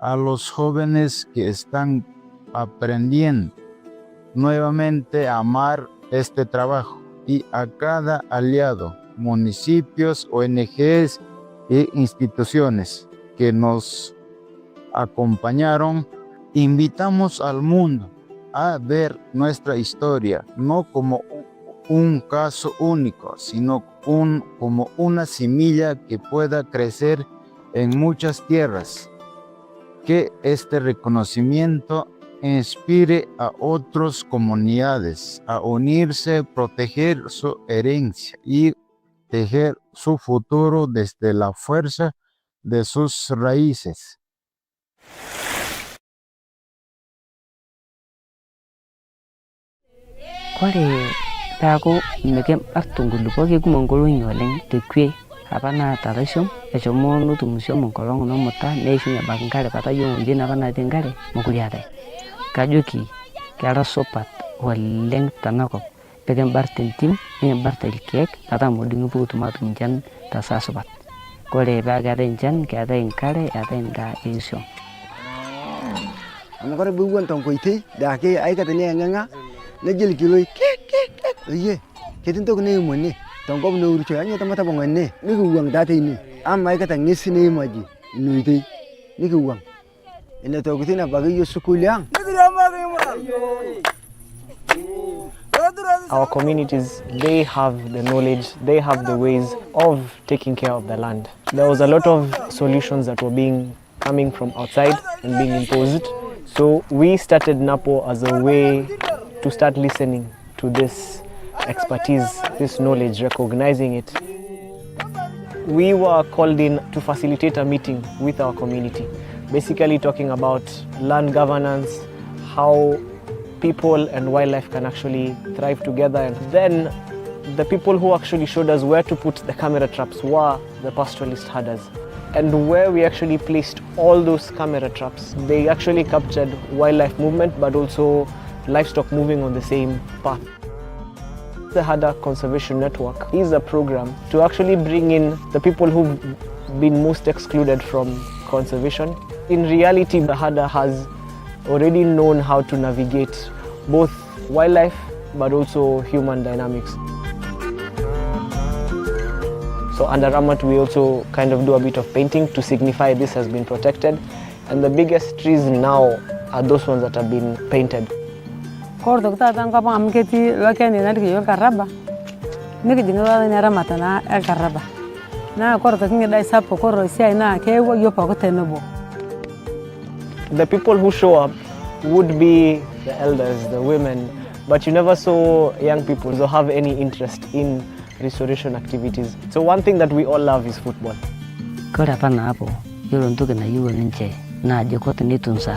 a los jóvenes que están aprendiendo nuevamente a amar este trabajo, y a cada aliado, municipios, ONGs e instituciones que nos acompañaron. Invitamos al mundo a ver nuestra historia no como un caso único, sino como una semilla que pueda crecer en muchas tierras. Que este reconocimiento inspire a otras comunidades a unirse, proteger su herencia y tejer su futuro desde la fuerza de sus raíces. Kore peaku mikibartu nkulupuok kekumok nkolong'i oleng tekwe apa naata laishom eshomo netumushom enkolong namuta neishunye abaki nkare kata yiok ng'ojitin apa natii nkare mokure eetae. Kajoki kera supat oleng tenakop pikimbar tentim nikimbar irkeek metaa modung'i pukutum atum nchan tesaa supat. Kore peaku keetae nchan, keetae nkare, eetae ndaa eisuam. Amu kore piiwuon tenkoitoi daake aikata nieng'eng'a negel kiloi oye ketii ntoki neim ene tenkop neurito anyoo tamatapong' ene nikiwuang' taa teine ama aikata ng'esi neimaji ina oitoi nikiwuang'. Ina tokitin abaki yiok sukuul ang'. Our communities, they have the knowledge, they have the ways of taking care of the land. There was a lot of solutions that were coming from outside and being imposed. So we started NAPO as a way to start listening to this expertise, this knowledge, recognizing it. We were called in to facilitate a meeting with our community, basically talking about land governance, how people and wildlife can actually thrive together. And then the people who actually showed us where to put the camera traps were the pastoralist herders. And where we actually placed all those camera traps, they actually captured wildlife movement but also livestock moving on the same path. The Herder Conservation Network is a program to actually bring in the people who've been most excluded from conservation. In reality, the herder has already known how to navigate both wildlife but also human dynamics. So under Ramat we also kind of do a bit of painting to signify this has been protected, and the biggest trees now are those ones that have been painted. Kordo tata ngapa amketi lokeni nariki yo karaba mikijinga na Ramat na el karaba na kordo kinga dai sapo korro sia na kewo yo pako tenebo. The people who show up would be the elders, the women, but you never saw young people who have any interest in restoration activities. So one thing that we all love is football. Kora pana hapo yolo ntoke na yuwa nje na jokoti nitunza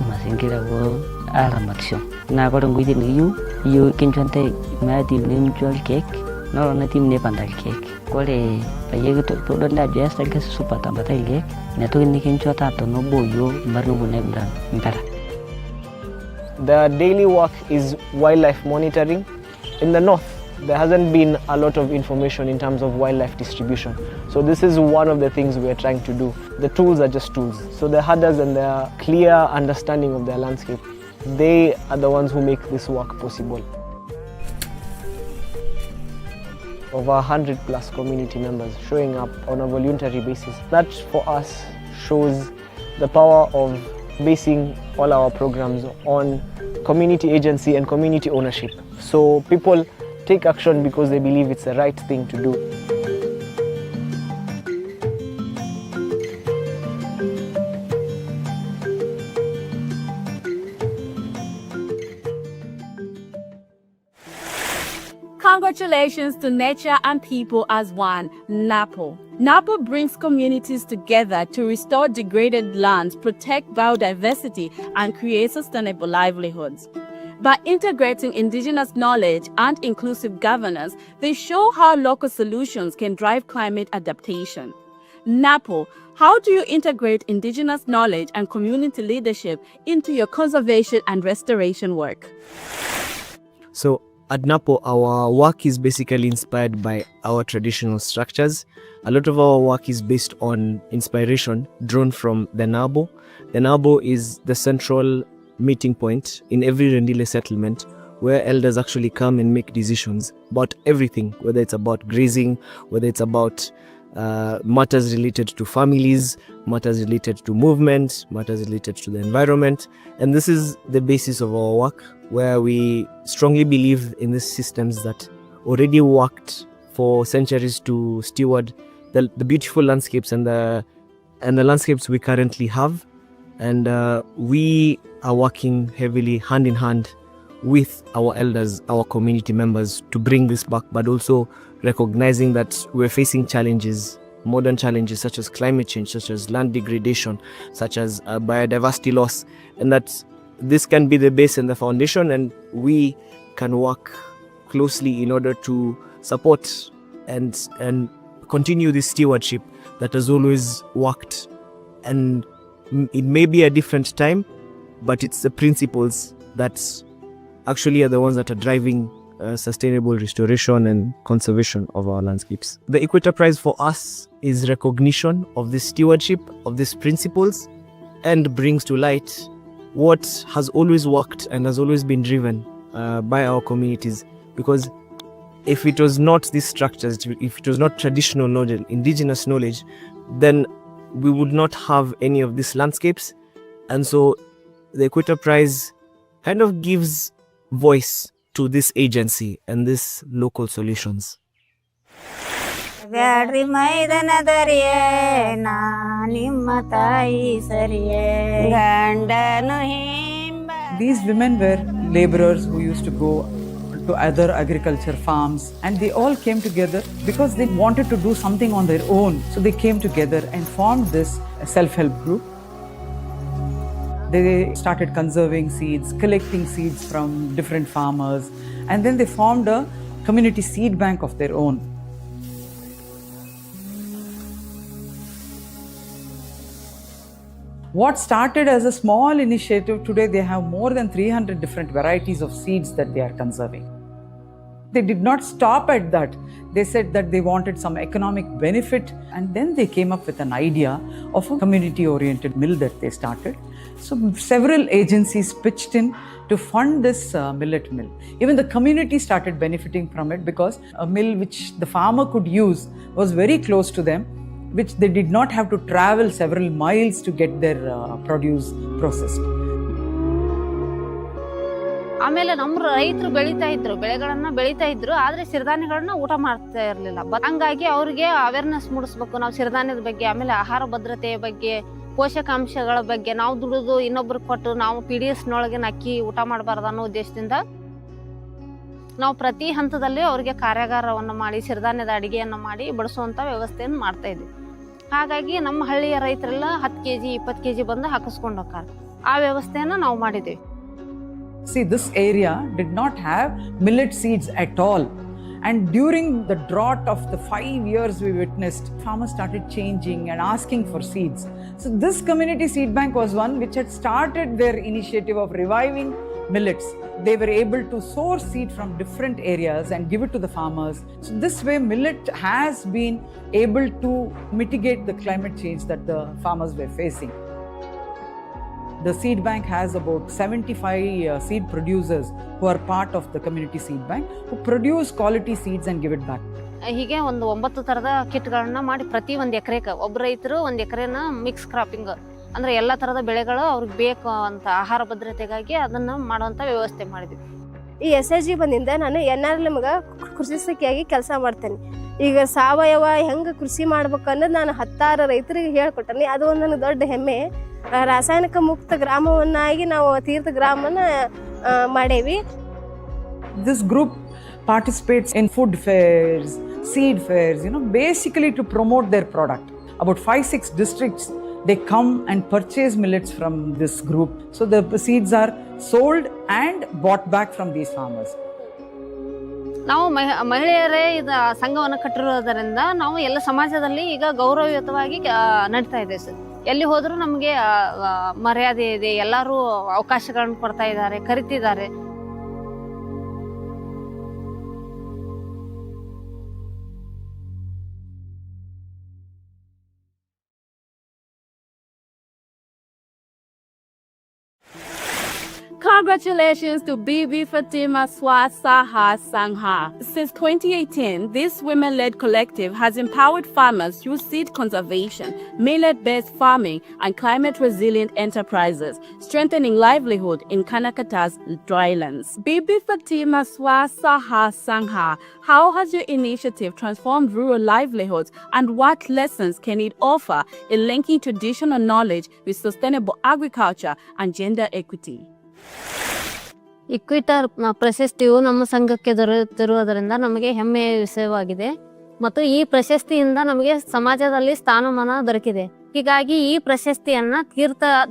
mazingira go aramatisho na kore ngwiti ni yu kinchante mati nimchol cake no na tim ne pandal cake kore payege to do la jesta ke supata batai cake na to ni kinchota to no boyo marno bune bran mpara. The daily work is wildlife monitoring. In the north, there hasn't been a lot of information in terms of wildlife distribution. So this is one of the things we are trying to do. The tools are just tools. So the herders and their clear understanding of their landscape, they are the ones who make this work possible. Over 100 plus community members showing up on a voluntary basis. That for us shows the power of basing all our programs on community agency and community ownership. So people take action because they believe it's the right thing to do. Congratulations to nature and people as one, NAPO. NAPO brings communities together to restore degraded lands, protect biodiversity, and create sustainable livelihoods. By integrating indigenous knowledge and inclusive governance, they show how local solutions can drive climate adaptation. NAPO, how do you integrate indigenous knowledge and community leadership into your conservation and restoration work? So at NAPO, our work is basically inspired by our traditional structures. A lot of our work is based on inspiration drawn from the NABO. The NABO is the central meeting point in every Rendile settlement where elders actually come and make decisions about everything, whether it's about grazing, whether it's about matters related to families, matters related to movement, matters related to the environment. And this is the basis of our work, where we strongly believe in these systems that already worked for centuries to steward the beautiful landscapes and the landscapes we currently have. And we are working heavily hand in hand with our elders, our community members, to bring this back, but also recognizing that we're facing challenges, modern challenges such as climate change, such as land degradation, such as biodiversity loss, and that this can be the base and the foundation, and we can work closely in order to support and continue this stewardship that has always worked. And it may be a different time, but it's the principles that actually are the ones that are driving sustainable restoration and conservation of our landscapes. The Equator Prize for us is recognition of this stewardship, of these principles, and brings to light what has always worked and has always been driven by our communities. Because if it was not these structures, if it was not traditional knowledge, indigenous knowledge, then we would not have any of these landscapes. And so the Equator Prize kind of gives voice to this agency and these local solutions. These women were laborers who used to go to other agriculture farms, and they all came together because they wanted to do something on their own. So they came together and formed this self-help group. They started conserving seeds, collecting seeds from different farmers, and then they formed a community seed bank of their own. What started as a small initiative, today they have more than 300 different varieties of seeds that they are conserving. They did not stop at that. They said that they wanted some economic benefit, and then they came up with an idea of a community-oriented mill that they started. So several agencies pitched in to fund this millet mill. Even the community started benefiting from it, because a mill which the farmer could use was very close to them, which they did not have to travel several miles to get their produce processed. ಆಮೇಲೆ ನಮ್ಮ ರೈತರು ಬೆಳೀತಾ ಇದ್ರು, ಬೆಳೆಗಳನ್ನ ಬೆಳೀತಾ ಇದ್ರು, ಆದ್ರೆ ಸಿರಿಧಾನ್ಯಗಳನ್ನ ಊಟ ಮಾಡ್ತಾ ಇರಲಿಲ್ಲ. ಹಂಗಾಗಿ ಅವ್ರಿಗೆ ಅವೇರ್ನೆಸ್ ಮೂಡಿಸ್ಬೇಕು ನಾವು ಸಿರಿಧಾನ್ಯದ ಬಗ್ಗೆ, ಆಮೇಲೆ ಆಹಾರ ಭದ್ರತೆಯ ಬಗ್ಗೆ, ಪೋಷಕಾಂಶಗಳ ಬಗ್ಗೆ. ನಾವು ದುಡಿದು ಇನ್ನೊಬ್ರಿಗೆ ಕೊಟ್ಟು ನಾವು PDS-ನೊಳಗೆ ಅಕ್ಕಿ ಊಟ ಮಾಡಬಾರ್ದು ಅನ್ನೋ ಉದ್ದೇಶದಿಂದ ನಾವು ಪ್ರತಿ ಹಂತದಲ್ಲಿ ಅವ್ರಿಗೆ ಕಾರ್ಯಾಗಾರವನ್ನು ಮಾಡಿ ಸಿರಿಧಾನ್ಯದ ಅಡಿಗೆಯನ್ನು ಮಾಡಿ ಬಡಿಸುವಂಥ ವ್ಯವಸ್ಥೆಯನ್ನು ಮಾಡ್ತಾ ಇದ್ವಿ. ಹಾಗಾಗಿ ನಮ್ಮ ಹಳ್ಳಿಯ ರೈತರೆಲ್ಲ 10 kg 20 kg ಬಂದು ಹಾಕಿಸ್ಕೊಂಡು ಹೋಗ್ತಾರೆ. ಆ ವ್ಯವಸ್ಥೆಯನ್ನು ನಾವು ಮಾಡಿದ್ವಿ. See, this area did not have millet seeds at all. And during the drought of the 5 years we witnessed, farmers started changing and asking for seeds. So this community seed bank was one which had started their initiative of reviving millets. They were able to source seed from different areas and give it to the farmers. So this way millet has been able to mitigate the climate change that the farmers were facing. The seed bank has about 75 seed producers who are part of the community seed bank, who produce quality seeds and give it back. ಹೀಗೆ ಒಂದು 9 ಥರದ ಕಿಟ್ಗಳನ್ನ ಮಾಡಿ ಪ್ರತಿ 1 ಎಕರೆಗೆ ಒಬ್ಬ ರೈತರು 1 ಎಕರೆನ mix cropping, ಅಂದ್ರೆ ಎಲ್ಲ ಥರದ ಬೆಳೆಗಳು ಅವ್ರಿಗೆ ಬೇಕು ಅಂತ ಆಹಾರ ಭದ್ರತೆಗಾಗಿ ಅದನ್ನ ಮಾಡುವಂತ ವ್ಯವಸ್ಥೆ ಮಾಡಿದ್ವಿ. ಈ SSG ಬಂದಿಂದ ನಾನು NRLMಗ ಕೃಷಿ ಸಖಿಯಾಗಿ ಕೆಲಸ ಮಾಡ್ತೇನೆ. ಈಗ ಸಾವಯವ ಹೆಂಗೆ ಕೃಷಿ ಮಾಡ್ಬೇಕು ಅನ್ನೋದು ನಾನು 10 ರೈತರಿಗೆ ಹೇಳ್ಕೊಟ್ಟೇನೆ. ಅದು ಒಂದು ನನಗೆ ದೊಡ್ಡ ಹೆಮ್ಮೆ. ರಾಸಾಯನಿಕ ಮುಕ್ತ ಗ್ರಾಮವನ್ನಾಗಿ ನಾವು ತೀರ್ಥ ಗ್ರಾಮನ ಮಾಡೇವಿ. This group participates in food fairs, seed fairs, basically to promote their product. About 5-6 districts, they come and purchase millets from this group. So the seeds are sold and bought back from these farmers. ನಾವು ಮಹಿಳೆಯರೇ ಇದು ಸಂಘವನ್ನು ಕಟ್ಟಿರೋದರಿಂದ ನಾವು ಎಲ್ಲ ಸಮಾಜದಲ್ಲಿ ಈಗ ಗೌರವಯುತವಾಗಿ ನಡೀತಾ ಇದೆ ಸರ್. ಎಲ್ಲಿ ಹೋದ್ರೂ ನಮಗೆ ಮರ್ಯಾದೆ ಇದೆ, ಎಲ್ಲರೂ ಅವಕಾಶಗಳನ್ನು ಕೊಡ್ತಾ ಇದ್ದಾರೆ, ಕರಿತಿದ್ದಾರೆ. Congratulations to Bibi Fatima Swasaha Sangha. Since 2018, this women-led collective has empowered farmers through seed conservation, millet-based farming, and climate-resilient enterprises, strengthening livelihood in Kanakata's drylands. Bibi Fatima Swasaha Sangha, how has your initiative transformed rural livelihoods, and what lessons can it offer in linking traditional knowledge with sustainable agriculture and gender equity? ಇಕ್ವಿಟರ್ ಪ್ರಶಸ್ತಿಯು ನಮ್ಮ ಸಂಘಕ್ಕೆ ದೊರೆತಿರುವುದರಿಂದ ನಮಗೆ ಹೆಮ್ಮೆಯ ವಿಷಯವಾಗಿದೆ ಮತ್ತು ಈ ಪ್ರಶಸ್ತಿಯಿಂದ ನಮಗೆ ಸಮಾಜದಲ್ಲಿ ಸ್ಥಾನಮಾನ ದೊರಕಿದೆ. ಹೀಗಾಗಿ ಈ ಪ್ರಶಸ್ತಿಯನ್ನ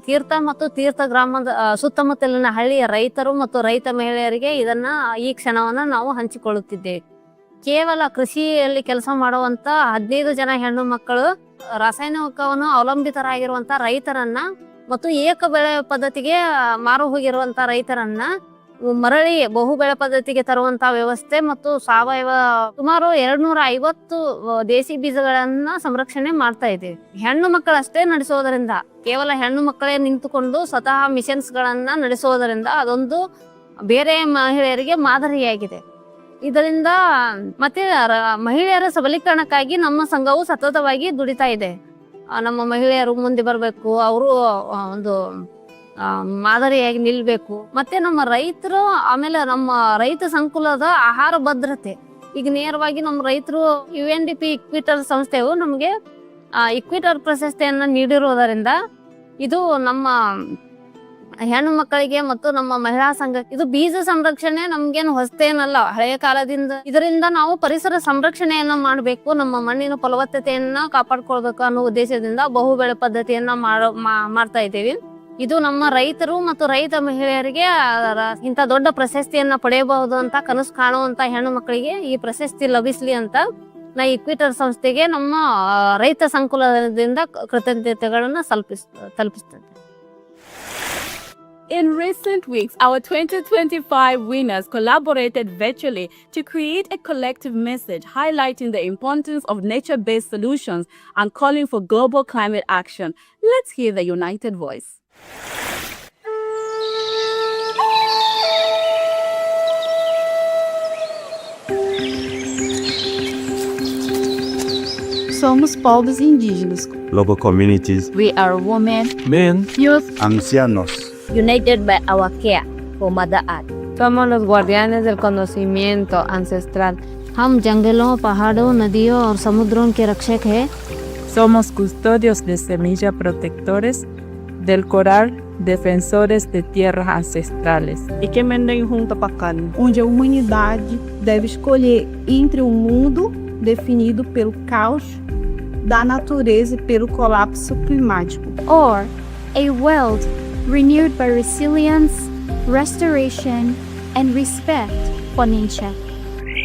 ತೀರ್ಥ ಮತ್ತು ತೀರ್ಥ ಗ್ರಾಮದ ಸುತ್ತಮುತ್ತಲಿನ ಹಳ್ಳಿಯ ರೈತರು ಮತ್ತು ರೈತ ಮಹಿಳೆಯರಿಗೆ ಈ ಕ್ಷಣವನ್ನ ನಾವು ಹಂಚಿಕೊಳ್ಳುತ್ತಿದ್ದೇವೆ. ಕೇವಲ ಕೃಷಿಯಲ್ಲಿ ಕೆಲಸ ಮಾಡುವಂತ 15 ಜನ ಹೆಣ್ಣು ಮಕ್ಕಳು ರಾಸಾಯನಿಕವನ್ನು ಅವಲಂಬಿತರಾಗಿರುವಂತ ರೈತರನ್ನ ಮತ್ತು ಏಕ ಬೆಳೆ ಪದ್ಧತಿಗೆ ಮಾರು ಹೋಗಿರುವಂತ ರೈತರನ್ನ ಮರಳಿ ಬಹುಬೆಳೆ ಪದ್ಧತಿಗೆ ತರುವಂತ ವ್ಯವಸ್ಥೆ ಮತ್ತು ಸಾವಯವ ಸುಮಾರು 250 ದೇಸಿ ಬೀಜಗಳನ್ನ ಸಂರಕ್ಷಣೆ ಮಾಡ್ತಾ ಇದ್ದೇವೆ. ಹೆಣ್ಣು ಮಕ್ಕಳಷ್ಟೇ ನಡೆಸೋದರಿಂದ, ಕೇವಲ ಹೆಣ್ಣು ಮಕ್ಕಳೇ ನಿಂತುಕೊಂಡು ಸ್ವತಃ ಮಿಷನ್ಸ್ ಗಳನ್ನ ನಡೆಸೋದರಿಂದ ಅದೊಂದು ಬೇರೆ ಮಹಿಳೆಯರಿಗೆ ಮಾದರಿಯಾಗಿದೆ. ಇದರಿಂದ ಮತ್ತೆ ಮಹಿಳೆಯರ ಸಬಲೀಕರಣಕ್ಕಾಗಿ ನಮ್ಮ ಸಂಘವು ಸತತವಾಗಿ ದುಡಿತಾ ಇದೆ. ನಮ್ಮ ಮಹಿಳೆಯರು ಮುಂದೆ ಬರಬೇಕು, ಅವರು ಒಂದು ಮಾದರಿಯಾಗಿ ನಿಲ್ಬೇಕು. ಮತ್ತೆ ನಮ್ಮ ರೈತರು, ಆಮೇಲೆ ನಮ್ಮ ರೈತ ಸಂಕುಲದ ಆಹಾರ ಭದ್ರತೆ. ಈಗ ನೇರವಾಗಿ ನಮ್ಮ ರೈತರು UNDP ಇಕ್ವಿಟರ್ ಸಂಸ್ಥೆಯು ನಮಗೆ ಇಕ್ವಿಟರ್ ಪ್ರಶಸ್ತಿಯನ್ನ ನೀಡಿರುವುದರಿಂದ ಇದು ನಮ್ಮ ಹೆಣ್ಣು ಮಕ್ಕಳಿಗೆ ಮತ್ತು ನಮ್ಮ ಮಹಿಳಾ ಸಂಘಕ್ಕೆ ಇದು ಬೀಜ ಸಂರಕ್ಷಣೆ ನಮ್ಗೇನು ಹೊಸತೇನಲ್ಲ, ಹಳೆಯ ಕಾಲದಿಂದ. ಇದರಿಂದ ನಾವು ಪರಿಸರ ಸಂರಕ್ಷಣೆಯನ್ನ ಮಾಡಬೇಕು, ನಮ್ಮ ಮಣ್ಣಿನ ಫಲವತ್ತತೆಯನ್ನ ಕಾಪಾಡ್ಕೊಳ್ಬೇಕು ಅನ್ನೋ ಉದ್ದೇಶದಿಂದ ಬಹುಬೆಳೆ ಪದ್ಧತಿಯನ್ನ ಮಾಡ್ತಾ ಇದ್ದೇವೆ. ಇದು ನಮ್ಮ ರೈತರು ಮತ್ತು ರೈತ ಮಹಿಳೆಯರಿಗೆ ಇಂಥ ದೊಡ್ಡ ಪ್ರಶಸ್ತಿಯನ್ನ ಪಡೆಯಬಹುದು ಅಂತ ಕನಸು ಕಾಣುವಂತ ಹೆಣ್ಣು ಮಕ್ಕಳಿಗೆ ಈ ಪ್ರಶಸ್ತಿ ಲಭಿಸ್ಲಿ ಅಂತ ನಾ ಇಕ್ವಿಟರ್ ಸಂಸ್ಥೆಗೆ ನಮ್ಮ ರೈತ ಸಂಕುಲದಿಂದ ಕೃತಜ್ಞತೆಗಳನ್ನ ತಲುಪಿಸ್ತೇನೆ. In recent weeks, our 2025 winners collaborated virtually to create a collective message highlighting the importance of nature-based solutions and calling for global climate action. Let's hear the united voice. Somos povos indígenas. Local communities. We are women, Men. youth, Ancianos. united by our care for Mother Earth. Somos los guardianes del conocimiento ancestral. हम जंगलों, पहाड़ों, नदियों और समुद्रों के रक्षक हैं. Somos custodios de semillas protectores del coral, defensores de tierras ancestrales. E que mendem junto pacan, onde a humanidade deve escolher entre um mundo definido pelo caos da natureza e pelo colapso climático, or a world renewed by resilience, restoration, and respect for nature.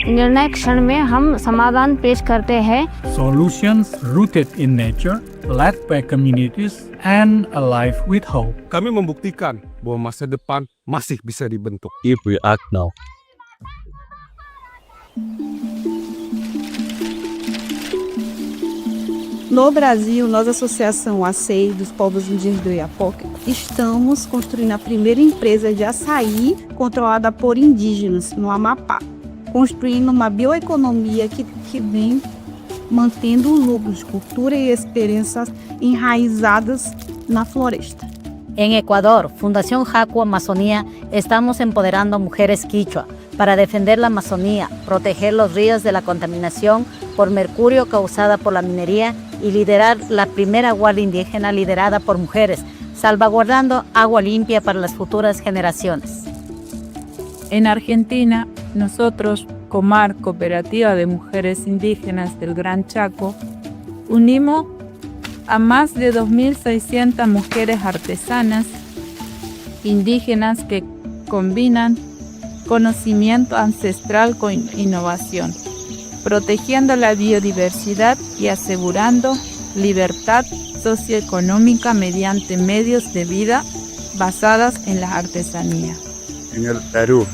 निर्णय क्षण में हम समाधान पेश करते हैं. Solutions rooted in nature, led by communities, and alive with hope. Kami membuktikan bahwa masa depan masih bisa dibentuk if we act now. No Brasil, nós, Associação ACEI dos Povos Indígenas do Oiapoque, estamos construindo a primeira empresa de açaí controlada por indígenas no Amapá, construindo uma bioeconomia que vem mantendo o núcleo de cultura e experiências enraizadas na floresta. En Ecuador, Fundación Jaco Amazonía, estamos empoderando a mujeres quichua para defender la Amazonía, proteger los ríos de la contaminación por mercurio causada por la minería y liderar la primera guardia indígena liderada por mujeres, salvaguardando agua limpia para las futuras generaciones. En Argentina, nosotros Comar Cooperativa de Mujeres Indígenas del Gran Chaco, unimos a más de 2.600 mujeres artesanas indígenas que combinan conocimiento ancestral con innovación, protegiendo la biodiversidad y asegurando libertad socioeconómica mediante medios de vida basadas en la artesanía. En el Perú,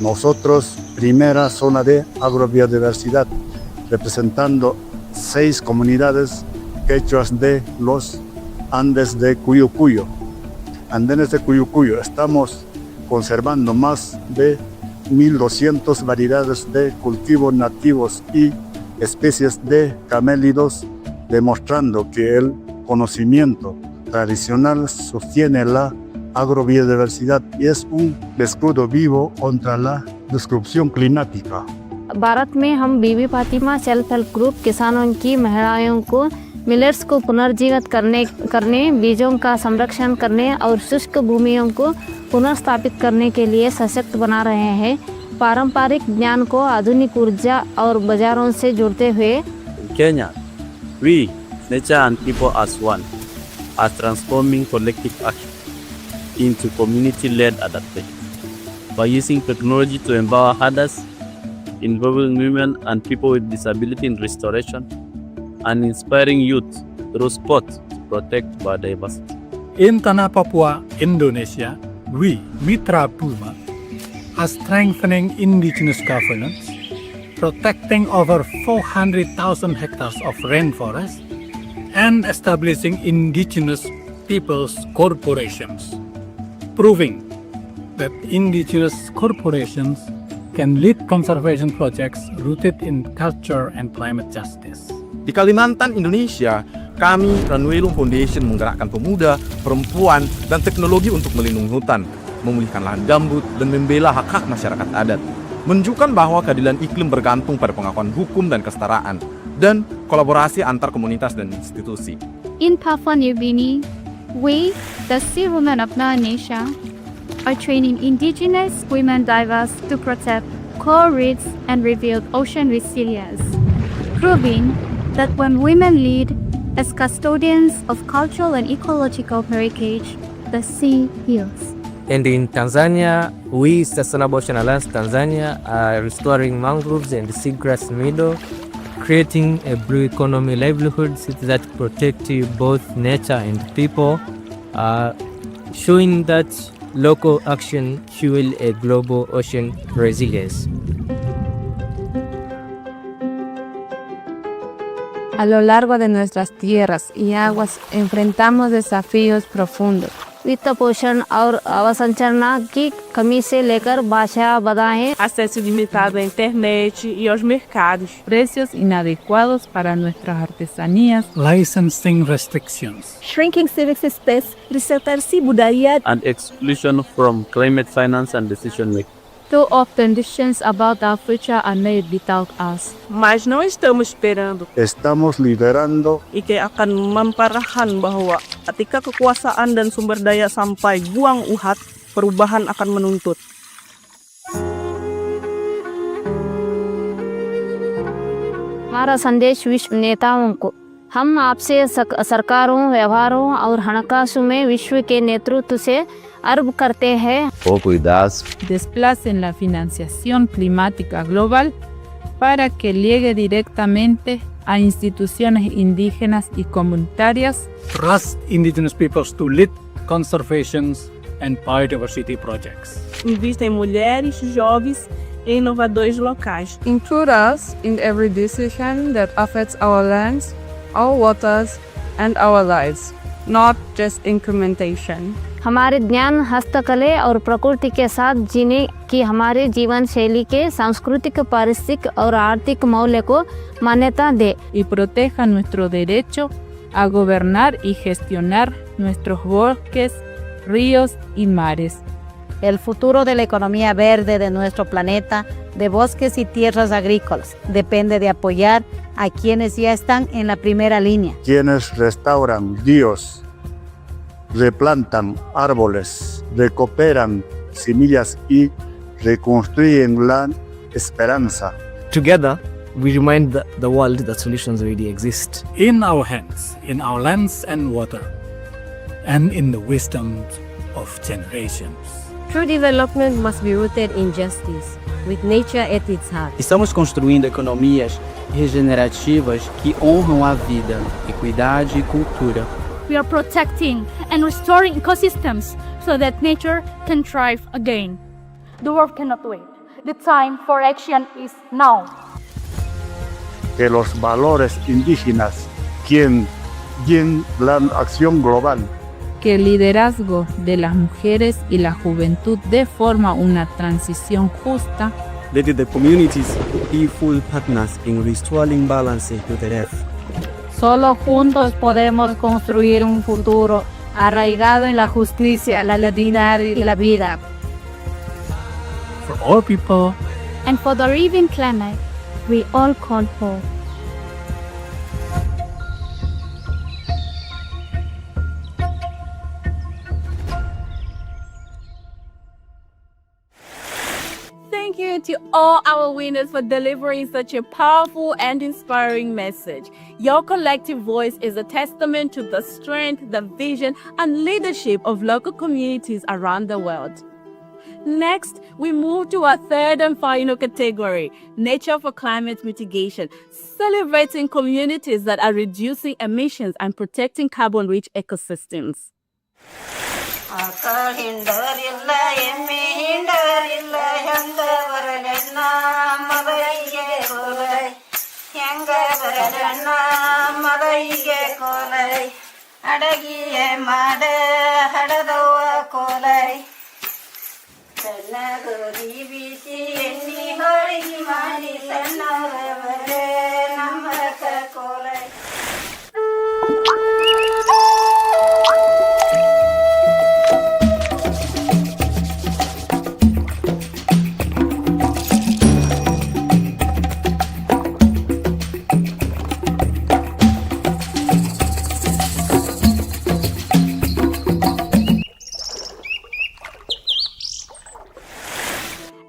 nosotros, primera zona de agrobiodiversidad, representando 6 comunidades quechuas de los Andes de Cuyucuyo. Andenes de Cuyucuyo, estamos conservando más de 1.200 variedades de cultivos nativos y especies de camélidos, demostrando que el conocimiento tradicional sostiene la agrobiodiversidad y es un escudo vivo contra la destrucción climática. Bharat में हम बीबी Fatima self help group किसानों की महिलाओं को millets को पुनर्जीवित करने बीजों का संरक्षण करने और शुष्क भूमियों को पुनर्स्थापित करने के लिए सशक्त बना रहे हैं। पारंपरिक ज्ञान को आधुनिक ऊर्जा और बाजारों से जोड़ते हुए Kenya, we, nature and people as one, are transforming collective action into community-led adaptation by using technology to empower others, involving women and people with disability in restoration, and inspiring youth through sport to protect biodiversity. In Tanah Papua, Indonesia, we, Mitra Puma, are strengthening indigenous governance, protecting over 400,000 hectares of rainforest, and establishing indigenous peoples' corporations, proving that indigenous corporations can lead conservation projects rooted in culture and climate justice. Di Kalimantan, Indonesia, kami Ranwelung Foundation menggerakkan pemuda, perempuan, dan teknologi untuk melindungi hutan, memulihkan lahan gambut, dan membela hak-hak masyarakat adat. Menunjukkan bahwa keadilan iklim bergantung pada pengakuan hukum dan kesetaraan, dan kolaborasi antar komunitas dan institusi. In Papua New Guinea, we, the Sea Women of Melanesia, are training indigenous women divers to protect coral reefs and rebuild ocean resilience, proving that when women lead as custodians of cultural and ecological heritage, the sea heals. And in Tanzania, we, Sustainable Ocean Alliance Tanzania, are restoring mangroves and seagrass meadow, creating a blue economy livelihoods that protect both nature and people, showing that local action fuel a global ocean resilience. A lo largo de nuestras tierras y aguas enfrentamos desafíos profundos. वित्त पोषण और अवसंरचना की कमी से लेकर भाषा बाधाएं, acesso limitado à internet e aos mercados, precios inadequados para nuestras artesanías, Licensing restrictions, shrinking civic space, resertarsi budaya, And exclusion from climate finance and decision making. Too often decisions about our future are made without us. Mas não estamos esperando Estamos liderando e que akan memparahkan bahwa ketika kekuasaan dan sumber daya sampai buang uhat, perubahan akan menuntut. हमारा संदेश विश्व नेताओं को हम आपसे सरकारों, व्यवहारों और हणकासु में विश्व के नेतृत्व से अर्ज करते हैं Desplacen la financiación climática global para que llegue directamente a instituciones indígenas y comunitarias. trust indigenous peoples to lead conservation and biodiversity projects. Invista em mulheres, jovens e inovadores locais. Include us in every decision that affects our lands, our waters, and our lives, not just incrementation. हमारे ज्ञान, हस्तकले और प्रकृति के साथ जीने की हमारे जीवन शैली के सांस्कृतिक, पारिस्थितिक और आर्थिक मूल्य को मान्यता दे y proteja nuestro derecho a gobernar y gestionar nuestros bosques, ríos y mares. El futuro de la economía verde de nuestro planeta, de bosques y tierras agrícolas, depende de apoyar a quienes ya están en la primera línea. quienes restauran ríos, replantan árboles, recuperan semillas y reconstruyen la esperanza. Together, we remind the world that solutions already exist. In our hands, in our lands and water, and in the wisdom of generations. True development must be rooted in justice, with nature at its heart. Estamos construindo economias regenerativas que honram a vida, equidade e cultura. We are protecting and restoring ecosystems so that nature can thrive again. The world cannot wait. The time for action is now. Que los valores indígenas guíen la acción global. Que el liderazgo de las mujeres y la juventud dé forma a una transición justa. Let the communities be full partners in restoring balance to the earth. Solo juntos podemos construir un futuro arraigado en la justicia, la dignidad y la vida. For all people and for the living planet, we all call for. Thank you to all our winners for delivering such a powerful and inspiring message. Your collective voice is a testament to the strength, the vision, and leadership of local communities around the world. Next, we move to our third and final category, Nature for Climate Mitigation, celebrating communities that are reducing emissions and protecting carbon-rich ecosystems.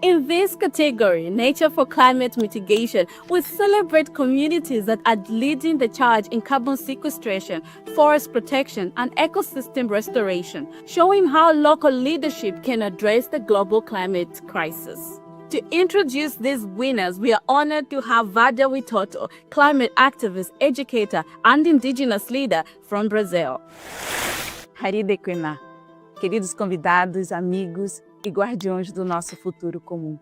In this category, Nature for Climate Mitigation, we celebrate communities that are leading the charge in carbon sequestration, forest protection, and ecosystem restoration, showing how local leadership can address the global climate crisis. To introduce these winners, we are honored to have Vada Witoto, climate activist, educator, and indigenous leader from Brazil. Haridequena, queridos convidados, amigos e guardiões do nosso futuro comum.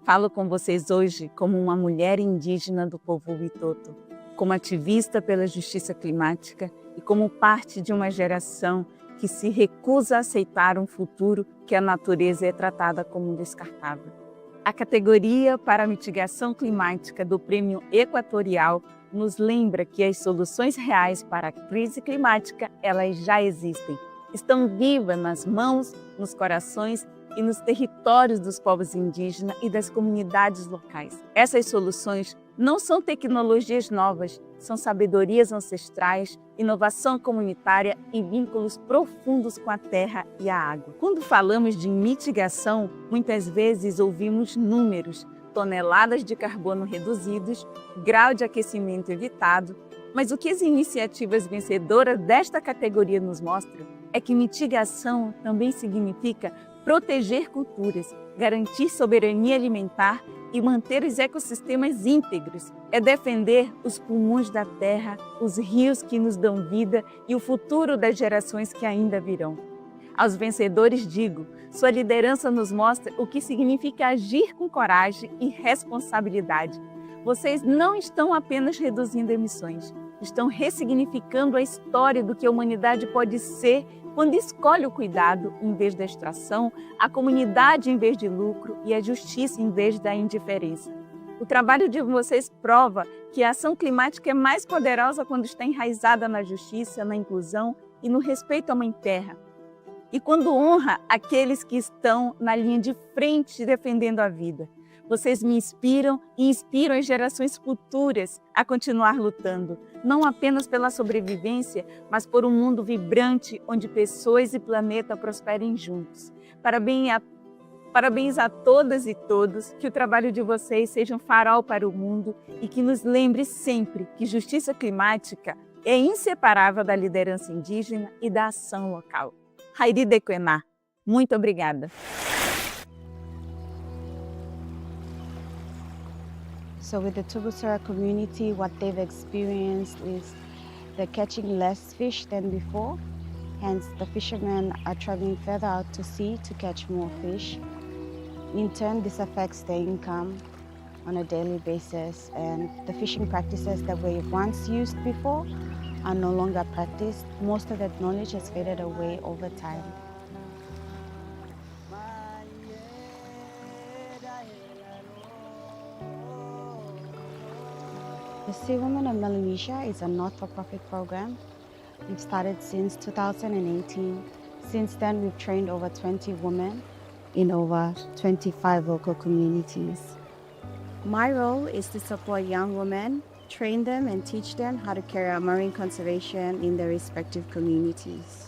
Falo com vocês hoje como uma mulher indígena do povo Witoto, como ativista pela justiça climática e como parte de uma geração que se recusa a aceitar um futuro que a natureza é tratada como descartável. A categoria para a mitigação climática do Prêmio Equatorial nos lembra que as soluções reais para a crise climática, elas já existem. Estão vivas nas mãos, nos corações e nos territórios dos povos indígenas e das comunidades locais. Essas soluções não são tecnologias novas, são sabedorias ancestrais, inovação comunitária e vínculos profundos com a terra e a água. Quando falamos de mitigação, muitas vezes ouvimos números, toneladas de carbono reduzidos, grau de aquecimento evitado, mas o que as iniciativas vencedoras desta categoria nos mostram é que mitigação também significa proteger culturas, garantir soberania alimentar e manter os ecossistemas íntegros. É defender os pulmões da terra, os rios que nos dão vida e o futuro das gerações que ainda virão. Aos vencedores digo, sua liderança nos mostra o que significa agir com coragem e responsabilidade. Vocês não estão apenas reduzindo emissões, estão ressignificando a história do que a humanidade pode ser quando escolhe o cuidado em vez da extração, a comunidade em vez de lucro e a justiça em vez da indiferença. O trabalho de vocês prova que a ação climática é mais poderosa quando está enraizada na justiça, na inclusão e no respeito à Mãe Terra. E quando honra aqueles que estão na linha de frente defendendo a vida. Vocês me inspiram e inspiram as gerações futuras a continuar lutando, não apenas pela sobrevivência, mas por um mundo vibrante onde pessoas e planeta prosperem juntos. Parabéns a todas e todos, que o trabalho de vocês seja um farol para o mundo e que nos lembre sempre que justiça climática é inseparável da liderança indígena e da ação local. Hairi Dequená, muito obrigada. So with the Tubusara community, what they've experienced is they're catching less fish than before. Hence, the fishermen are traveling further out to sea to catch more fish. In turn, this affects their income on a daily basis, and the fishing practices that were once used before are no longer practiced. Most of that knowledge has faded away over time. The Sea Women of Melanesia is a not-for-profit program. We've started since 2018. Since then, we've trained over 20 women in over 25 local communities. My role is to support young women, train them and teach them how to carry out marine conservation in their respective communities.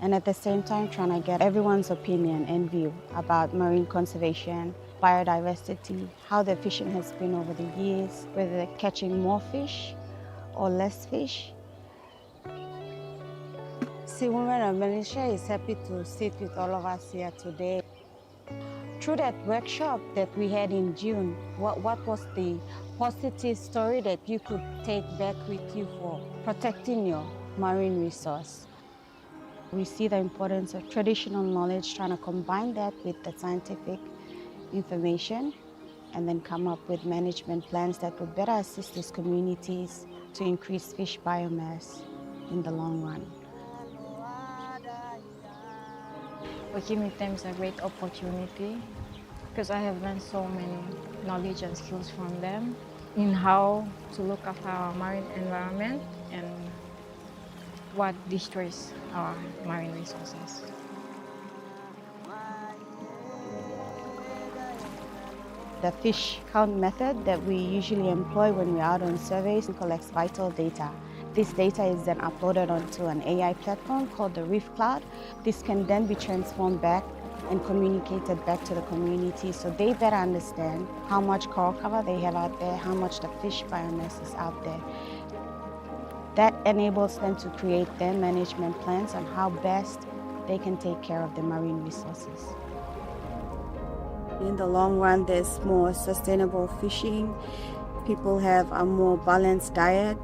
And at the same time, trying to get everyone's opinion and view about marine conservation, biodiversity, how the fishing has been over the years, whether they're catching more fish or less fish. Sea Women of Malaysia is happy to sit with all of us here today. Through that workshop that we had in June, what was the positive story that you could take back with you for protecting your marine resource? We see the importance of traditional knowledge, trying to combine that with the scientific information and then come up with management plans that would better assist these communities to increase fish biomass in the long run. Working with them is a great opportunity because I have learned so many knowledge and skills from them in how to look after our marine environment and what destroys our marine resources. The fish count method that we usually employ when we're out on surveys collects vital data. This data is then uploaded onto an AI platform called the Reef Cloud. This can then be transformed back and communicated back to the community so they better understand how much coral cover they have out there, how much the fish biomass is out there. That enables them to create their management plans on how best they can take care of the marine resources. In the long run, there's more sustainable fishing. People have a more balanced diet.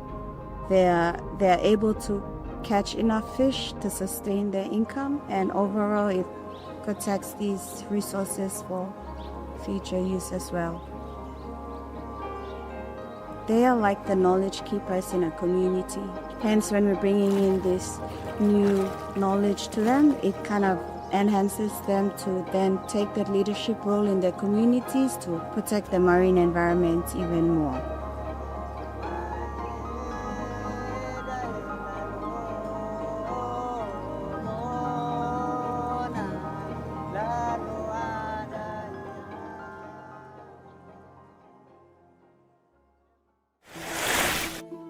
They're able to catch enough fish to sustain their income, and overall it protects these resources for future use as well. They are like the knowledge keepers in a community. Hence, when we're bringing in this new knowledge to them, it kind of enhances them to then take that leadership role in their communities to protect the marine environment even more.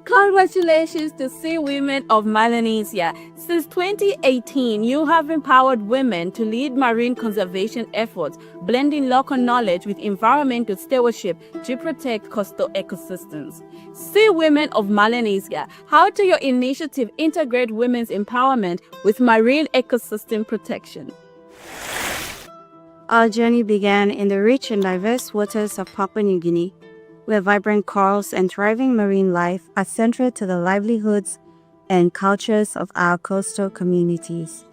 Congratulations to Sea Women of Melanesia. Since 2018, you have empowered women to lead marine conservation efforts, blending local knowledge with environmental stewardship to protect coastal ecosystems. Sea Women of Melanesia, how do your initiative integrate women's empowerment with marine ecosystem protection? Our journey began in the rich and diverse waters of Papua New Guinea, where vibrant corals and thriving marine life are central to the livelihoods and cultures of our coastal communities.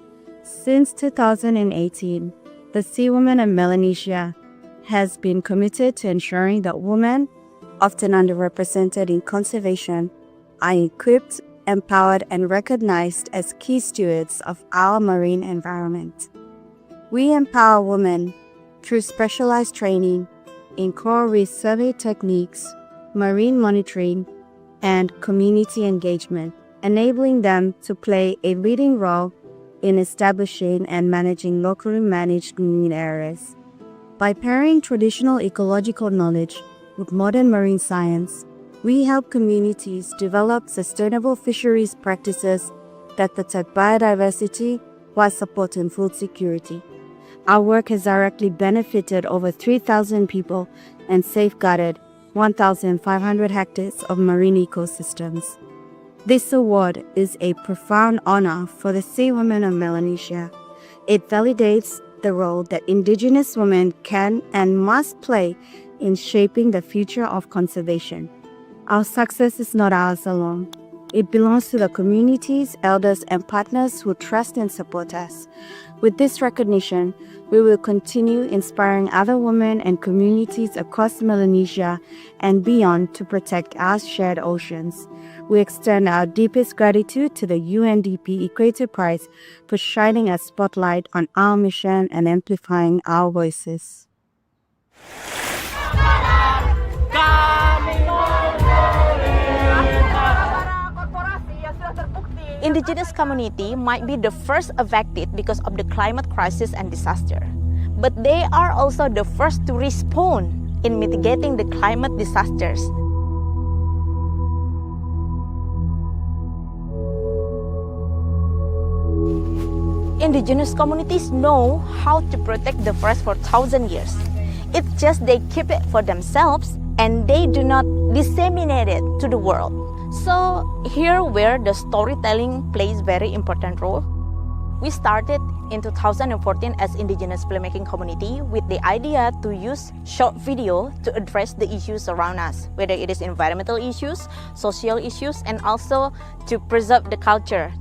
Since 2018, the Sea Women of Melanesia has been committed to ensuring that women, often underrepresented in conservation, are equipped, empowered, and recognized as key stewards of our marine environment. We empower women through specialized training in coral reef survey techniques, marine monitoring, and community engagement, enabling them to play a leading role in establishing and managing locally managed marine areas. By pairing traditional ecological knowledge with modern marine science, we help communities develop sustainable fisheries practices that protect biodiversity while supporting food security. Our work has directly benefited over 3,000 people and safeguarded 1,500 hectares of marine ecosystems. This award is a profound honor for the Sea Women of Melanesia. It validates the role that Indigenous women can and must play in shaping the future of conservation. Our success is not ours alone. It belongs to the communities, elders, and partners who trust and support us. With this recognition, we will continue inspiring other women and communities across Melanesia and beyond to protect our shared oceans. We extend our deepest gratitude to the UNDP Equator Prize for shining a spotlight on our mission and amplifying our voices. Indigenous community might be the first affected because of the climate crisis and disaster, but they are also the first to respond in mitigating the climate disasters. Indigenous communities know how to protect the forest for 1,000 years. It's just they keep it for themselves and they do not disseminate it to the world. So here where the storytelling plays very important role. We started in 2014 as Indigenous filmmaking community with the idea to use short video to address the issues around us, whether it is environmental issues, social issues, and also to preserve the culture.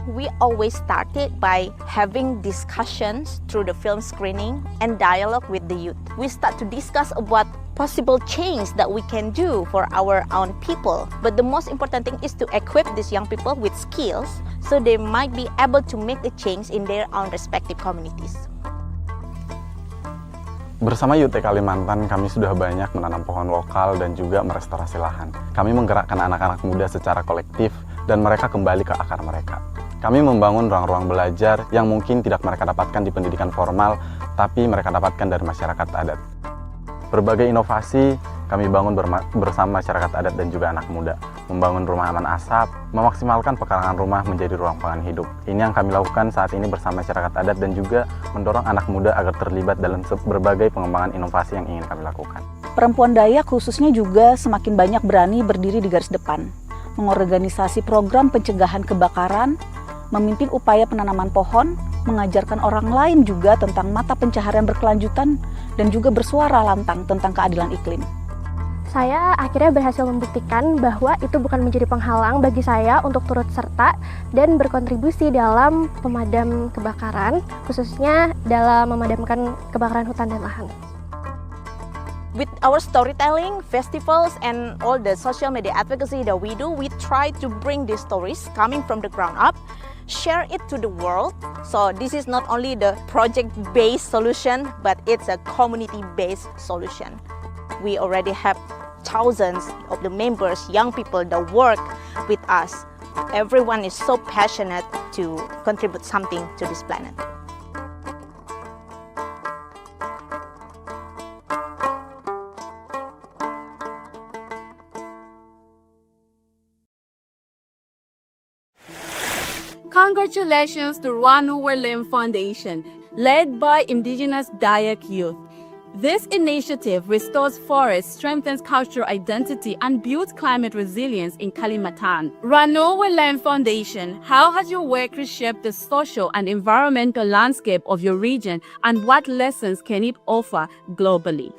We always started by having discussions through the film screening and dialogue with the youth. We start to discuss about possible change that we can do for our own people. But the most important thing is to equip these young people with skills so they might be able to make the change in their own respective communities. Bersama YUT Kalimantan, kami sudah banyak menanam pohon lokal dan juga merestorasi lahan. Kami menggerakkan anak-anak muda secara kolektif dan mereka kembali ke akar mereka. Kami membangun ruang-ruang belajar yang mungkin tidak mereka dapatkan di pendidikan formal, tapi mereka dapatkan dari masyarakat adat. Berbagai inovasi kami bangun bersama masyarakat adat dan juga anak muda. Membangun rumah aman asap, memaksimalkan pekarangan rumah menjadi ruang pangan hidup. Ini yang kami lakukan saat ini bersama masyarakat adat dan juga mendorong anak muda agar terlibat dalam berbagai pengembangan inovasi yang ingin kami lakukan. Perempuan Dayak khususnya juga semakin banyak berani berdiri di garis depan, mengorganisasi program pencegahan kebakaran, memimpin upaya penanaman pohon, mengajarkan orang lain juga tentang mata pencaharian berkelanjutan, dan juga bersuara lantang tentang keadilan iklim. Saya akhirnya berhasil membuktikan bahwa itu bukan menjadi penghalang bagi saya untuk turut serta dan berkontribusi dalam pemadam kebakaran, khususnya dalam memadamkan kebakaran hutan dan lahan. With our storytelling, festivals, and all the social media advocacy that we do, we try to bring these stories coming from the ground up, share it to the world. So this is not only the project-based solution, but it's a community-based solution. We already have thousands of the members, young people that work with us. Everyone is so passionate to contribute something to this planet. Congratulations to Ranu Werlem Foundation, led by Indigenous Dayak youth. This initiative restores forests, strengthens cultural identity, and builds climate resilience in Kalimantan. Ranu Werlem Foundation, how has your work reshaped the social and environmental landscape of your region, and what lessons can it offer globally?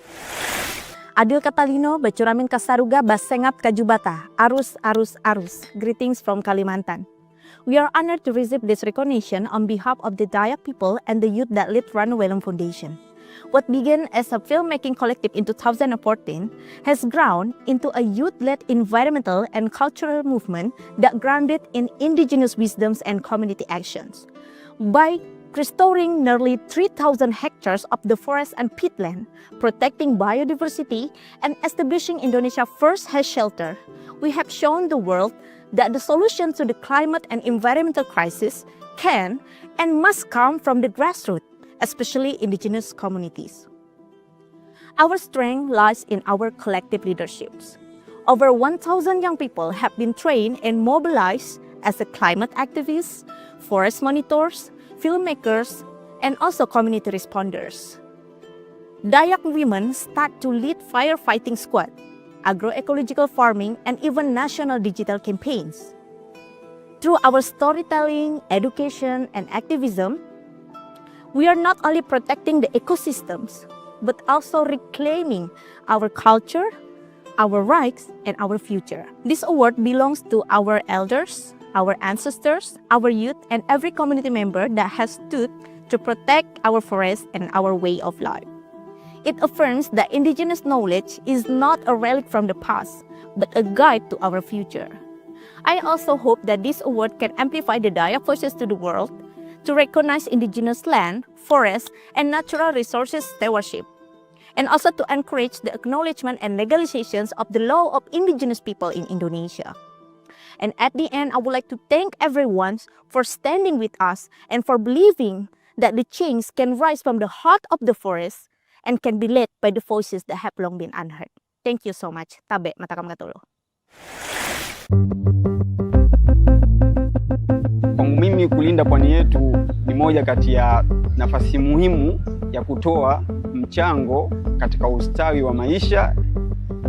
Adil Katalino, Bacuramin Kasaruga, Basengat Kajubata, Arus, Arus, Arus. Greetings from Kalimantan. We are honored to receive this recognition on behalf of the Dayak people and the youth that lead Ranu Werlem Foundation. What began as a filmmaking collective in 2014 has grown into a youth-led environmental and cultural movement that grounded in indigenous wisdoms and community actions. By restoring nearly 3,000 hectares of the forest and peatland, protecting biodiversity, and establishing Indonesia's first hash shelter, we have shown the world that the solution to the climate and environmental crisis can and must come from the grassroots, especially indigenous communities. Our strength lies in our collective leaderships. Over 1,000 young people have been trained and mobilized as climate activists, forest monitors, filmmakers, and also community responders. Dayak women start to lead firefighting squad, agroecological farming, and even national digital campaigns. Through our storytelling, education, and activism, we are not only protecting the ecosystems, but also reclaiming our culture, our rights, and our future. This award belongs to our elders, our ancestors, our youth, and every community member that has stood to protect our forests and our way of life. It affirms that indigenous knowledge is not a relic from the past, but a guide to our future. I also hope that this award can amplify the Dayak voices to the world to recognize indigenous land, forests, and natural resources stewardship, and also to encourage the acknowledgement and legalizations of the law of indigenous people in Indonesia. And at the end, I would like to thank everyone for standing with us and for believing that the change can rise from the heart of the forest and can be led by the voices that have long been unheard. Thank you so much. Tabe, matakam katulo. Kwangu mimi kulinda pwani yetu ni moja kati ya nafasi muhimu ya kutoa mchango katika ustawi wa maisha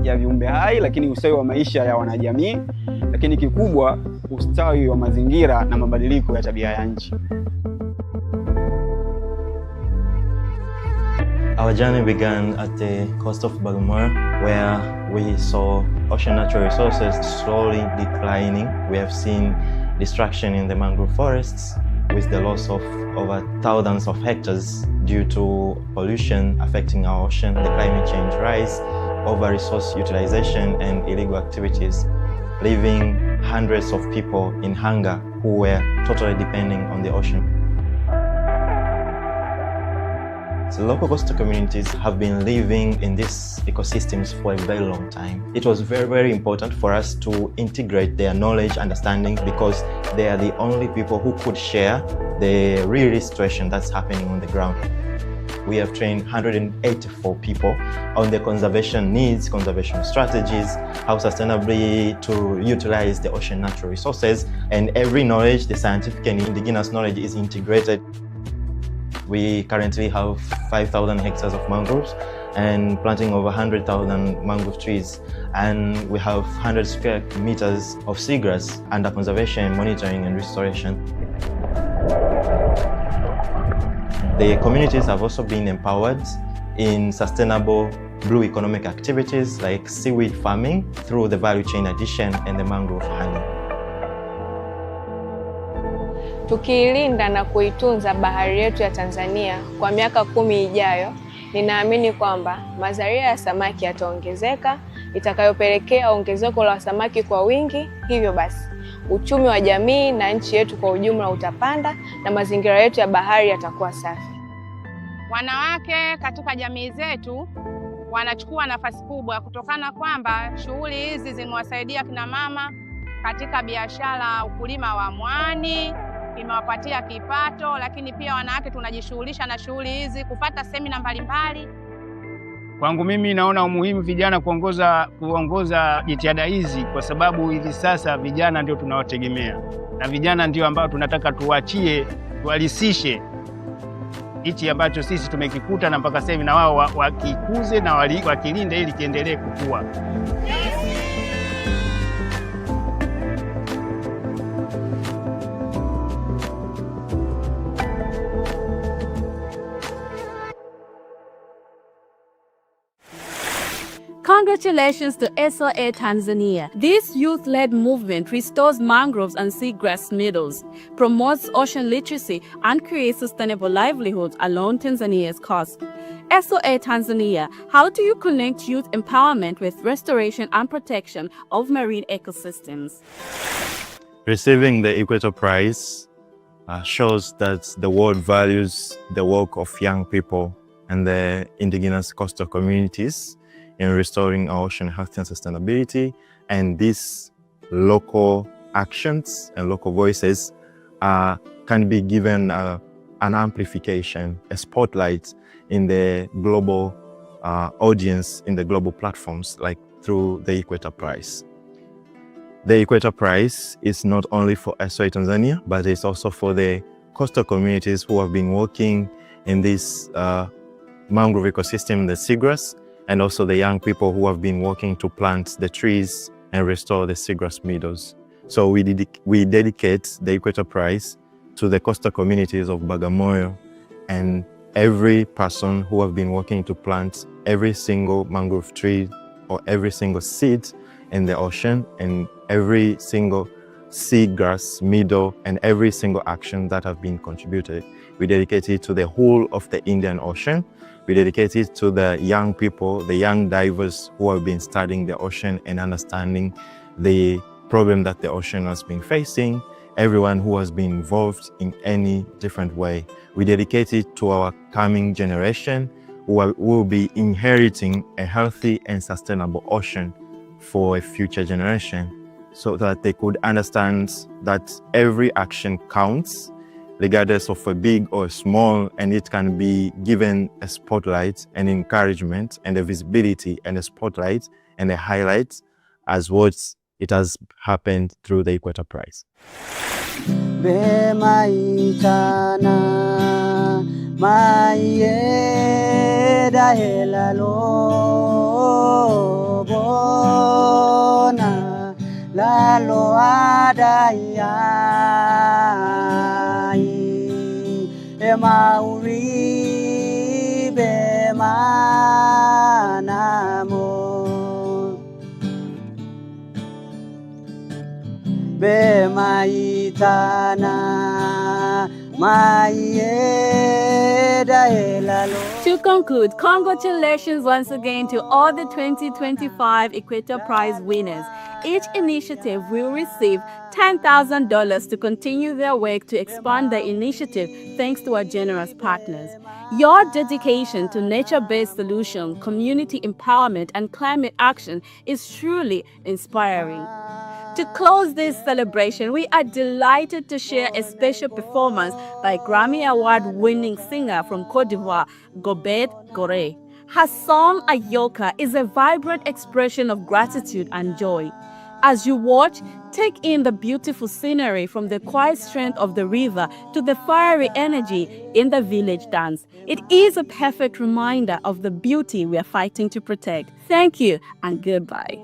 ya viumbe hai, lakini ustawi wa maisha ya wanajamii, lakini kikubwa ustawi wa mazingira na mabadiliko ya tabia ya nchi. Our journey began at the coast of Balmor, where we saw ocean natural resources slowly declining. We have seen destruction in the mangrove forests, with the loss of over thousands of hectares due to pollution affecting our ocean, the climate change rise, over-resource utilization, and illegal activities, leaving hundreds of people in hunger who were totally depending on the ocean. So local coastal communities have been living in these ecosystems for a very long time. It was very, very important for us to integrate their knowledge, understanding, because they are the only people who could share the real situation that's happening on the ground. We have trained 184 people on the conservation needs, conservation strategies, how sustainably to utilize the ocean natural resources, and every knowledge, the scientific and indigenous knowledge, is integrated. We currently have 5,000 hectares of mangroves and planting over 100,000 mangrove trees, and we have 100 square meters of seagrass under conservation, monitoring, and restoration. The communities have also been empowered in sustainable blue economic activities like seaweed farming through the value chain addition and the mangrove honey. Tukiilinda na kuitunza bahari yetu ya Tanzania kwa miaka 10 ijayo, ninaamini kwamba mazalia ya samaki yataongezeka, itakayopelekea ongezeko la samaki kwa wingi. Hivyo basi, uchumi wa jamii na nchi yetu kwa ujumla utapanda na mazingira yetu ya bahari yatakuwa safi. Wanawake katika jamii zetu wanachukua nafasi kubwa kutokana kwamba shughuli hizi zimewasaidia kina mama katika biashara, ukulima wa mwani, imewapatia kipato, lakini pia wanawake tunajishughulisha na shughuli hizi kupata semina mbalimbali. Kwangu mimi naona umuhimu vijana kuongoza jitihada hizi, kwa sababu hivi sasa vijana ndio tunawategemea na vijana ndio ambao tunataka tuachie, tualisishe hichi ambacho sisi tumekikuta, na mpaka sasa na wao wakikuze na wakilinde ili kiendelee kukua. Congratulations to SOA Tanzania. This youth-led movement restores mangroves and seagrass meadows, promotes ocean literacy, and creates sustainable livelihoods along Tanzania's coast. SOA Tanzania, how do you connect youth empowerment with restoration and protection of marine ecosystems? Receiving the Equator Prize shows that the world values the work of young people and the indigenous coastal communities in restoring our ocean health and sustainability, and these local actions and local voices can be given an amplification, a spotlight in the global audience, in the global platforms, like through the Equator Prize. The Equator Prize is not only for SOA Tanzania, but it's also for the coastal communities who have been working in this mangrove ecosystem, the seagrass, and also the young people who have been working to plant the trees and restore the seagrass meadows. So we dedicate the Equator Prize to the coastal communities of Bagamoyo and every person who have been working to plant every single mangrove tree or every single seed in the ocean and every single seagrass meadow and every single action that have been contributed. We dedicate it to the whole of the Indian Ocean. We dedicate it to the young people, the young divers who have been studying the ocean and understanding the problem that the ocean has been facing, everyone who has been involved in any different way. We dedicate it to our coming generation who will be inheriting a healthy and sustainable ocean for a future generation, so that they could understand that every action counts, regardless of a big or small, and it can be given a spotlight and encouragement and a visibility and a spotlight and a highlight as what it has happened through the Equator Prize. Lalo adai emauri be manamo be maitana maeda elalo. To conclude, congratulations once again to all the 2025 Equator Prize winners. Each initiative will receive $10,000 to continue their work to expand the initiative thanks to our generous partners. Your dedication to nature-based solutions, community empowerment, and climate action is truly inspiring. To close this celebration, we are delighted to share a special performance by Grammy Award-winning singer from Côte d'Ivoire, Gobert Gorée. Her song, Ayoka, is a vibrant expression of gratitude and joy. As you watch, take in the beautiful scenery from the quiet strength of the river to the fiery energy in the village dance. It is a perfect reminder of the beauty we are fighting to protect. Thank you and goodbye.